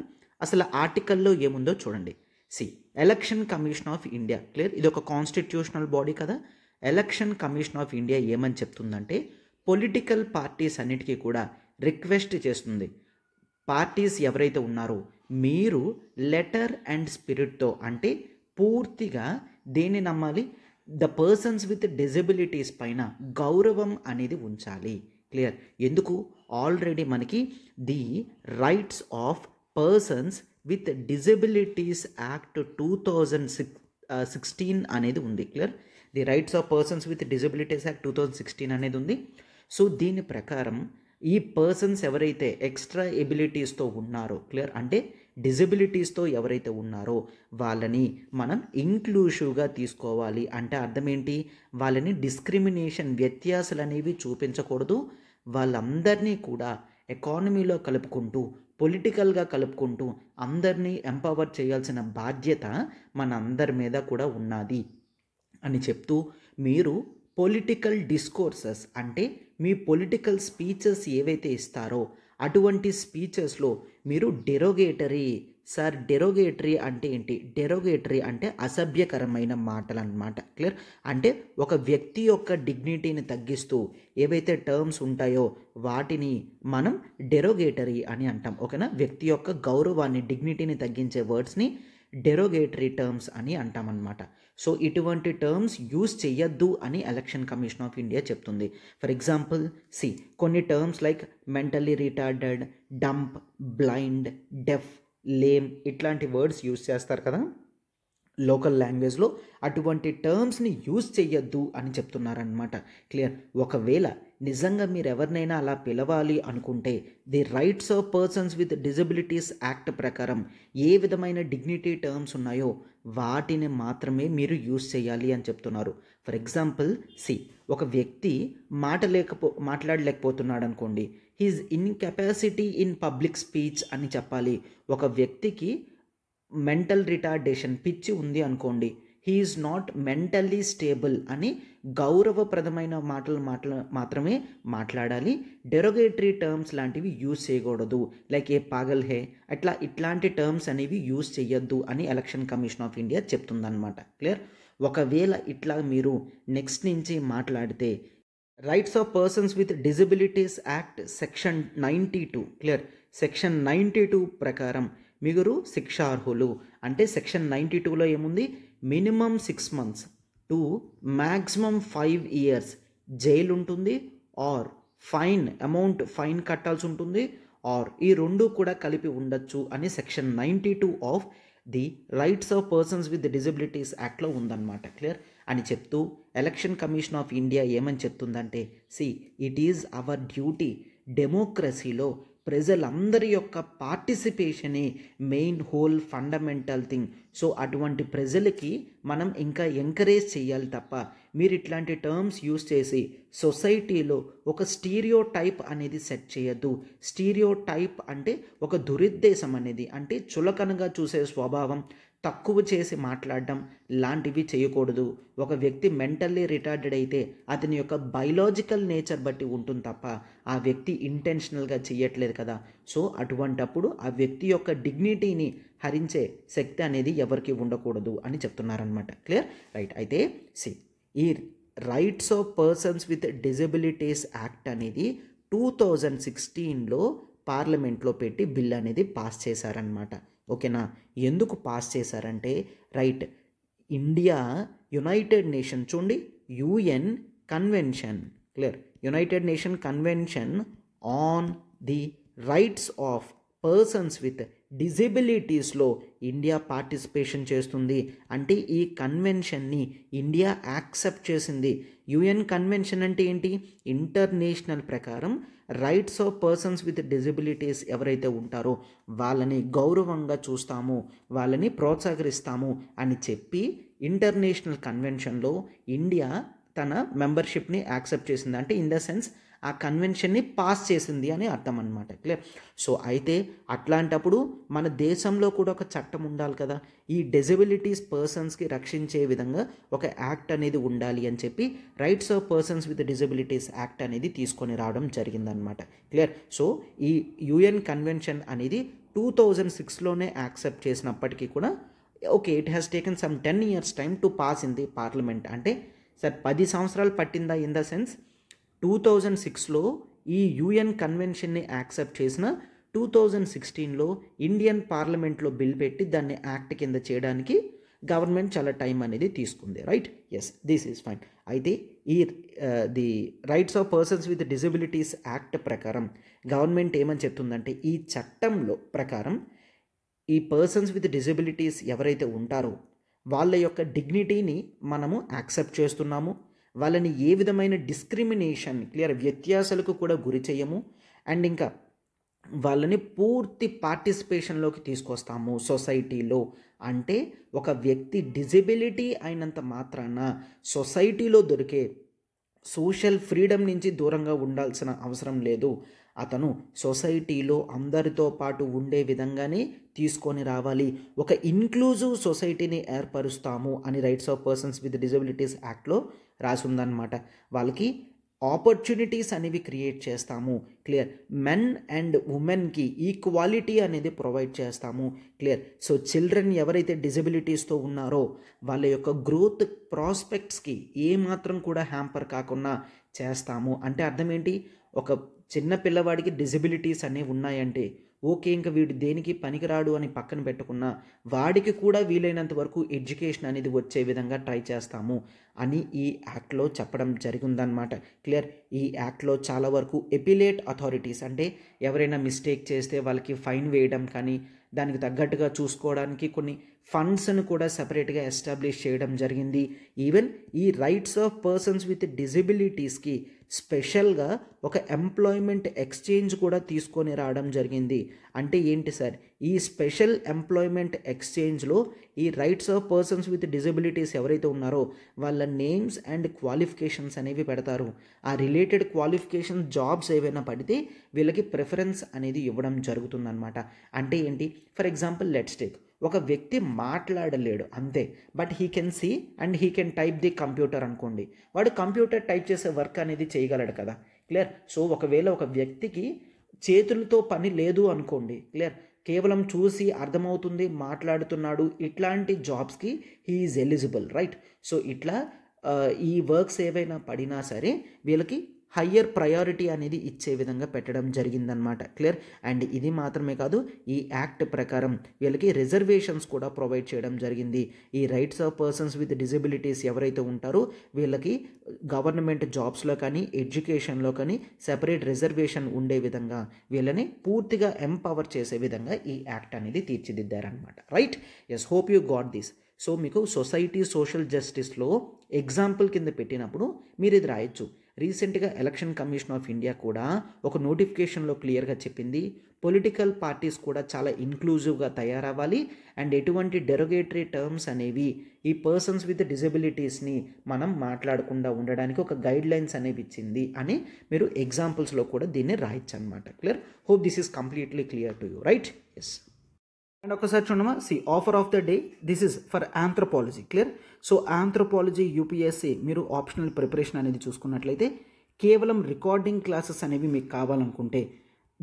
అసలు ఆర్టికల్లో ఏముందో చూడండి. Election commission of India. Clear. ఇది ఒక కాన్స్టిట్యూషనల్ బాడీ కదా. ఎలక్షన్ కమిషన్ ఆఫ్ ఇండియా ఏమని చెప్తుందంటే పొలిటికల్ పార్టీస్ అన్నిటికీ కూడా రిక్వెస్ట్ చేస్తుంది. పార్టీస్ ఎవరైతే ఉన్నారో మీరు లెటర్ అండ్ స్పిరిట్తో, అంటే పూర్తిగా దేన్ని నమ్మాలి, ద పర్సన్స్ విత్ డిజబిలిటీస్ పైన గౌరవం అనేది ఉంచాలి. క్లియర్. ఎందుకు? ఆల్రెడీ మనకి the rights of persons with disabilities act 2016 అనేది ఉంది. Clear. The rights of persons with disabilities act 2016 అనేది ఉంది. సో దీని ప్రకారం ఈ పర్సన్స్ ఎవరైతే ఎక్స్ట్రా ఎబిలిటీస్తో ఉన్నారో, క్లియర్, అంటే డిజబిలిటీస్తో ఎవరైతే ఉన్నారో వాళ్ళని మనం ఇంక్లూసివ్గా తీసుకోవాలి. అంటే అర్థం ఏంటి? వాళ్ళని డిస్క్రిమినేషన్, వ్యత్యాసాలు అనేవి చూపించకూడదు. వాళ్ళందరినీ కూడా ఎకానమీలో కలుపుకుంటూ, పొలిటికల్గా కలుపుకుంటూ అందరినీ ఎంపవర్ చేయాల్సిన బాధ్యత మన అందరి మీద కూడా ఉన్నది అని చెప్తూ, మీరు పొలిటికల్ డిస్కోర్సెస్ అంటే మీ పొలిటికల్ స్పీచెస్ ఏవైతే ఇస్తారో అటువంటి స్పీచెస్లో మీరు డెరోగేటరీ. సార్ డెరోగేటరీ అంటే ఏంటి? డెరోగేటరీ అంటే అసభ్యకరమైన మాటలు అన్నమాట. క్లియర్. అంటే ఒక వ్యక్తి యొక్క డిగ్నిటీని తగ్గిస్తూ ఏవైతే టర్మ్స్ ఉంటాయో వాటిని మనం డెరోగేటరీ అని అంటాం. ఓకేనా. వ్యక్తి యొక్క గౌరవాన్ని, డిగ్నిటీని తగ్గించే వర్డ్స్ని డెరోగేటరీ టర్మ్స్ అని అంటామన్నమాట. సో ఇటువంటి టర్మ్స్ యూజ్ చేయొద్దు అని ఎలక్షన్ కమిషన్ ఆఫ్ ఇండియా చెప్తుంది. ఫర్ ఎగ్జాంపుల్ కొన్ని terms like mentally retarded, dumb, blind, deaf, lame ఇట్లాంటి వర్డ్స్ యూజ్ చేస్తారు కదా లోకల్ లాంగ్వేజ్లో. అటువంటి టర్మ్స్ని యూజ్ చేయొద్దు అని చెప్తున్నారనమాట. క్లియర్. ఒకవేళ నిజంగా మీరు ఎవరినైనా అలా పిలవాలి అనుకుంటే the rights of persons with disabilities act ప్రకారం ఏ విధమైన డిగ్నిటీ టర్మ్స్ ఉన్నాయో వాటిని మాత్రమే మీరు యూజ్ చేయాలి అని చెప్తున్నారు. ఫర్ ఎగ్జాంపుల్ ఒక వ్యక్తి మాట్లాడలేకపోతున్నాడు అనుకోండి, he's incapacity in public speech అని చెప్పాలి. ఒక వ్యక్తికి మెంటల్ రిటార్డేషన్, పిచ్చి ఉంది అనుకోండి, he is not mentally stable అని గౌరవప్రదమైన మాటలు మాత్రమే మాట్లాడాలి. డెరోగేటరీ టర్మ్స్ లాంటివి యూజ్ చేయకూడదు. లైక్ ఏ పాగల్ హే ఇట్లాంటి టర్మ్స్ అనేవి యూజ్ చేయొద్దు అని ఎలక్షన్ కమిషన్ ఆఫ్ ఇండియా చెప్తుందన్నమాట. క్లియర్? ఒకవేళ ఇట్లా మీరు నెక్స్ట్ నుంచి మాట్లాడితే rights of persons with disabilities act section 92 clear, section 92 ప్రకారం మీరు శిక్షార్హులు. అంటే సెక్షన్ 92లో ఏముంది? Minimum 6 months to maximum 5 years jail ఉంటుంది, ఆర్ ఫైన్ కట్టాల్సి ఉంటుంది, ఆర్ ఈ రెండు కూడా కలిపి ఉండొచ్చు అని section 92 of the rights of persons with disabilities యాక్ట్లో ఉందన్నమాట. క్లియర్ అని చెప్తూ ఎలక్షన్ కమిషన్ ఆఫ్ ఇండియా ఏమని చెప్తుందంటే, ఇట్ ఈజ్ అవర్ డ్యూటీ, డెమోక్రసీలో ప్రజలందరి యొక్క పార్టిసిపేషనే main whole fundamental thing. So అటువంటి ప్రజలకి మనం ఇంకా ఎంకరేజ్ చేయాలి తప్ప మీరు ఇట్లాంటి టర్మ్స్ యూజ్ చేసి సొసైటీలో ఒక స్టీరియో టైప్ అనేది సెట్ చేయొద్దు. స్టీరియో టైప్ అంటే ఒక దురుద్దేశం అనేది, అంటే చులకనగా చూసే స్వభావం, తక్కువ చేసి మాట్లాడడం లాంటివి చేయకూడదు. ఒక వ్యక్తి మెంటల్లీ రిటార్డెడ్ అయితే అతని యొక్క బయలాజికల్ నేచర్ బట్టి ఉంటుంది తప్ప ఆ వ్యక్తి ఇంటెన్షనల్గా చేయట్లేదు కదా. సో అటువంటప్పుడు ఆ వ్యక్తి యొక్క డిగ్నిటీని హరించే శక్తి అనేది ఎవరికి ఉండకూడదు అని చెప్తున్నారనమాట. క్లియర్? రైట్. అయితే ఈ rights of persons with disabilities act అనేది 2016లో పార్లమెంట్లో పెట్టి బిల్ అనేది పాస్ చేశారనమాట. ఓకేనా? ఎందుకు పాస్ చేశారంటే, రైట్, ఇండియా యునైటెడ్ నేషన్ చూడండి, UN convention, clear, United Nation convention on the rights of persons with డిజబిలిటీస్లో ఇండియా పార్టిసిపేషన్ చేస్తుంది. అంటే ఈ కన్వెన్షన్ని ఇండియా యాక్సెప్ట్ చేసింది. యుఎన్ కన్వెన్షన్ అంటే ఏంటి? ఇంటర్నేషనల్ ప్రకారం rights of persons with disabilities ఎవరైతే ఉంటారో వాళ్ళని గౌరవంగా చూస్తాము, వాళ్ళని ప్రోత్సహిస్తాము అని చెప్పి ఇంటర్నేషనల్ కన్వెన్షన్లో ఇండియా తన మెంబర్షిప్ని యాక్సెప్ట్ చేసింది. అంటే ఇన్ ద సెన్స్ ఆ కన్వెన్షన్ని పాస్ చేసింది అని అర్థం అనమాట. క్లియర్? సో అయితే అట్లాంటప్పుడు మన దేశంలో కూడా ఒక చట్టం ఉండాలి కదా, ఈ డిజబిలిటీస్ పర్సన్స్కి రక్షించే విధంగా ఒక యాక్ట్ అనేది ఉండాలి అని చెప్పి rights of persons with disabilities act అనేది తీసుకొని రావడం జరిగిందనమాట. క్లియర్? సో ఈ యుఎన్ కన్వెన్షన్ అనేది 2006లోనే యాక్సెప్ట్ చేసినప్పటికీ కూడా okay, it has taken some 10 years time to pass in the parliament. అంటే సార్ 10 సంవత్సరాలు పట్టిందా? ఇన్ ద సెన్స్ 2006లో ఈ యుఎన్ కన్వెన్షన్ని యాక్సెప్ట్ చేసిన 2016లో ఇండియన్ పార్లమెంట్లో బిల్ పెట్టి దాన్ని యాక్ట్ కింద చేయడానికి గవర్నమెంట్ చాలా టైం అనేది తీసుకుంది. Right? Yes, this is fine. అయితే ఈ the rights of persons with disabilities act ప్రకారం గవర్నమెంట్ ఏమని చెప్తుందంటే, ఈ చట్టంలో ప్రకారం ఈ పర్సన్స్ విత్ డిజబిలిటీస్ ఎవరైతే ఉంటారో వాళ్ళ యొక్క డిగ్నిటీని మనము యాక్సెప్ట్ చేస్తున్నాము. వాళ్ళని ఏ విధమైన డిస్క్రిమినేషన్, క్లియర్, వ్యత్యాసాలకు కూడా గురి చేయము. అండ్ ఇంకా వాళ్ళని పూర్తి పార్టిసిపేషన్లోకి తీసుకొస్తాము సొసైటీలో. అంటే ఒక వ్యక్తి డిజబిలిటీ అయినంత మాత్రాన సొసైటీలో దొరికే సోషల్ ఫ్రీడమ్ నుంచి దూరంగా ఉండాల్సిన అవసరం లేదు. అతను సొసైటీలో అందరితో పాటు ఉండే విధంగానే తీసుకొని రావాలి. ఒక ఇన్క్లూజివ్ సొసైటీని ఏర్పరుస్తాము అని rights of persons with disabilities యాక్ట్లో రాసి ఉందన్నమాట. వాళ్ళకి ఆపర్చునిటీస్ అనేవి క్రియేట్ చేస్తాము. క్లియర్? మెన్ అండ్ ఉమెన్కి ఈక్వాలిటీ అనేది ప్రొవైడ్ చేస్తాము. క్లియర్? సో చిల్డ్రన్ ఎవరైతే డిజబిలిటీస్తో ఉన్నారో వాళ్ళ యొక్క గ్రోత్ ప్రాస్పెక్ట్స్కి ఏమాత్రం కూడా హ్యాంపర్ కాకుండా చేస్తాము. అంటే అర్థం ఏంటి? ఒక చిన్న పిల్లవాడికి డిజబిలిటీస్ అనేవి ఉన్నాయంటే ఓకే, ఇంకా వీడు దేనికి పనికిరాడు అని పక్కన పెట్టుకున్నా వాడికి కూడా వీలైనంత వరకు ఎడ్యుకేషన్ అనేది వచ్చే విధంగా ట్రై చేస్తాము అని ఈ యాక్ట్లో చెప్పడం జరిగిందనమాట. క్లియర్? ఈ యాక్ట్లో చాలా వరకు ఎపిలేట్ అథారిటీస్, అంటే ఎవరైనా మిస్టేక్ చేస్తే వాళ్ళకి ఫైన్ వేయడం కానీ దానికి తగ్గట్టుగా చూసుకోవడానికి కొన్ని ఫండ్స్ను కూడా సపరేట్గా ఎస్టాబ్లిష్ చేయడం జరిగింది. ఈవెన్ ఈ రైట్స్ ఆఫ్ పర్సన్స్ విత్ డిజబిలిటీస్కి స్పెషల్గా ఒక ఎంప్లాయ్మెంట్ ఎక్స్చేంజ్ కూడా తీసుకొని రావడం జరిగింది. అంటే ఏంటి సార్? ఈ స్పెషల్ ఎంప్లాయ్మెంట్ ఎక్స్చేంజ్లో ఈ rights of persons with disabilities ఎవరైతే ఉన్నారో వాళ్ళ నేమ్స్ అండ్ క్వాలిఫికేషన్స్ అనేవి పెడతారు. ఆ రిలేటెడ్ క్వాలిఫికేషన్ జాబ్స్ ఏవైనా పడితే వీళ్ళకి ప్రిఫరెన్స్ అనేది ఇవ్వడం జరుగుతుందన్నమాట. అంటే ఏంటి? ఫర్ ఎగ్జాంపుల్ లెట్స్ టేక్ ఒక వ్యక్తి మాట్లాడలేడు అంతే, but he can see and he can type the computer అనుకోండి, వాడు కంప్యూటర్ టైప్ చేసే వర్క్ అనేది చేయగలడు కదా. క్లియర్. సో ఒకవేళ ఒక వ్యక్తికి చేతులతో పని లేదు అనుకోండి, క్లియర్, కేవలం చూసి అర్థమవుతుంది మాట్లాడుతున్నాడు, ఇట్లాంటి జాబ్స్కి he is eligible, right. So ఇట్లా ఈ వర్క్స్ ఏవైనా పడినా సరే వీళ్ళకి హయ్యర్ ప్రయారిటీ అనేది ఇచ్చే విధంగా పెట్టడం జరిగిందనమాట. క్లియర్. అండ్ ఇది మాత్రమే కాదు, ఈ యాక్ట్ ప్రకారం వీళ్ళకి రిజర్వేషన్స్ కూడా ప్రొవైడ్ చేయడం జరిగింది. ఈ rights of persons with disabilities ఎవరైతే ఉంటారో వీళ్ళకి గవర్నమెంట్ జాబ్స్లో కానీ ఎడ్యుకేషన్లో కానీ సెపరేట్ రిజర్వేషన్ ఉండే విధంగా వీళ్ళని పూర్తిగా ఎంపవర్ చేసే విధంగా ఈ యాక్ట్ అనేది తీర్చిదిద్దారనమాట, right. Yes, hope you got this. So మీకు సొసైటీ సోషల్ జస్టిస్లో ఎగ్జాంపుల్ కింద పెట్టినప్పుడు మీరు ఇది రాయొచ్చు. రీసెంట్గా ఎలక్షన్ కమిషన్ ఆఫ్ ఇండియా కూడా ఒక నోటిఫికేషన్లో క్లియర్గా చెప్పింది, పొలిటికల్ పార్టీస్ కూడా చాలా ఇంక్లూజివ్గా తయారవ్వాలి అండ్ ఎటువంటి డెరోగేటరీ టర్మ్స్ అనేవి ఈ పర్సన్స్ విత్ డిజబిలిటీస్ని మనం మాట్లాడకుండా ఉండడానికి ఒక గైడ్ లైన్స్ అనేవి ఇచ్చింది అని మీరు ఎగ్జాంపుల్స్లో కూడా దీన్ని రాయొచ్చు అనమాట. Clear. Hope this is completely clear to you, right. Yes. And ఒకసారి చూడమా, see offer of the day, this is for anthropology. Clear. So anthropology UPSC మీరు ఆప్షనల్ ప్రిపరేషన్ అనేది చూసుకున్నట్లయితే కేవలం రికార్డింగ్ క్లాసెస్ అనేవి మీకు కావాలనుకుంటే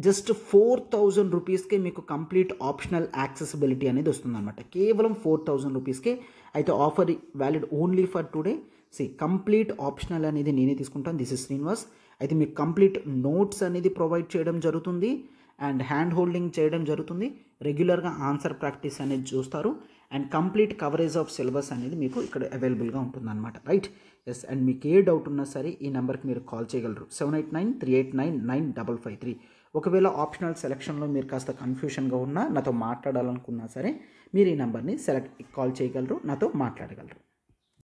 జస్ట్ 4,000 రూపీస్కే మీకు కంప్లీట్ ఆప్షనల్ యాక్సెసిబిలిటీ అనేది వస్తుందన్నమాట. కేవలం 4,000 రూపీస్కే. అయితే offer valid only for today. సి కంప్లీట్ ఆప్షనల్ అనేది నేనే తీసుకుంటాను. This is Srinivas. అయితే మీకు కంప్లీట్ నోట్స్ అనేది ప్రొవైడ్ చేయడం జరుగుతుంది అండ్ హ్యాండ్ హోల్డింగ్ చేయడం జరుగుతుంది. రెగ్యులర్గా ఆన్సర్ ప్రాక్టీస్ అనేది చూస్తారు and complete coverage of syllabus అనేది మీకు ఇక్కడ అవైలబుల్గా ఉంటుందన్నమాట, రైట్. ఎస్. అండ్ మీకు ఏ డౌట్ ఉన్నా సరే ఈ నెంబర్కి మీరు కాల్ చేయగలరు, 7893899553. ఒకవేళ ఆప్షనల్ సెలక్షన్లో మీరు కాస్త కన్ఫ్యూషన్గా ఉన్నా, నాతో మాట్లాడాలనుకున్నా సరే మీరు ఈ నెంబర్ని కాల్ చేయగలరు, నాతో మాట్లాడగలరు.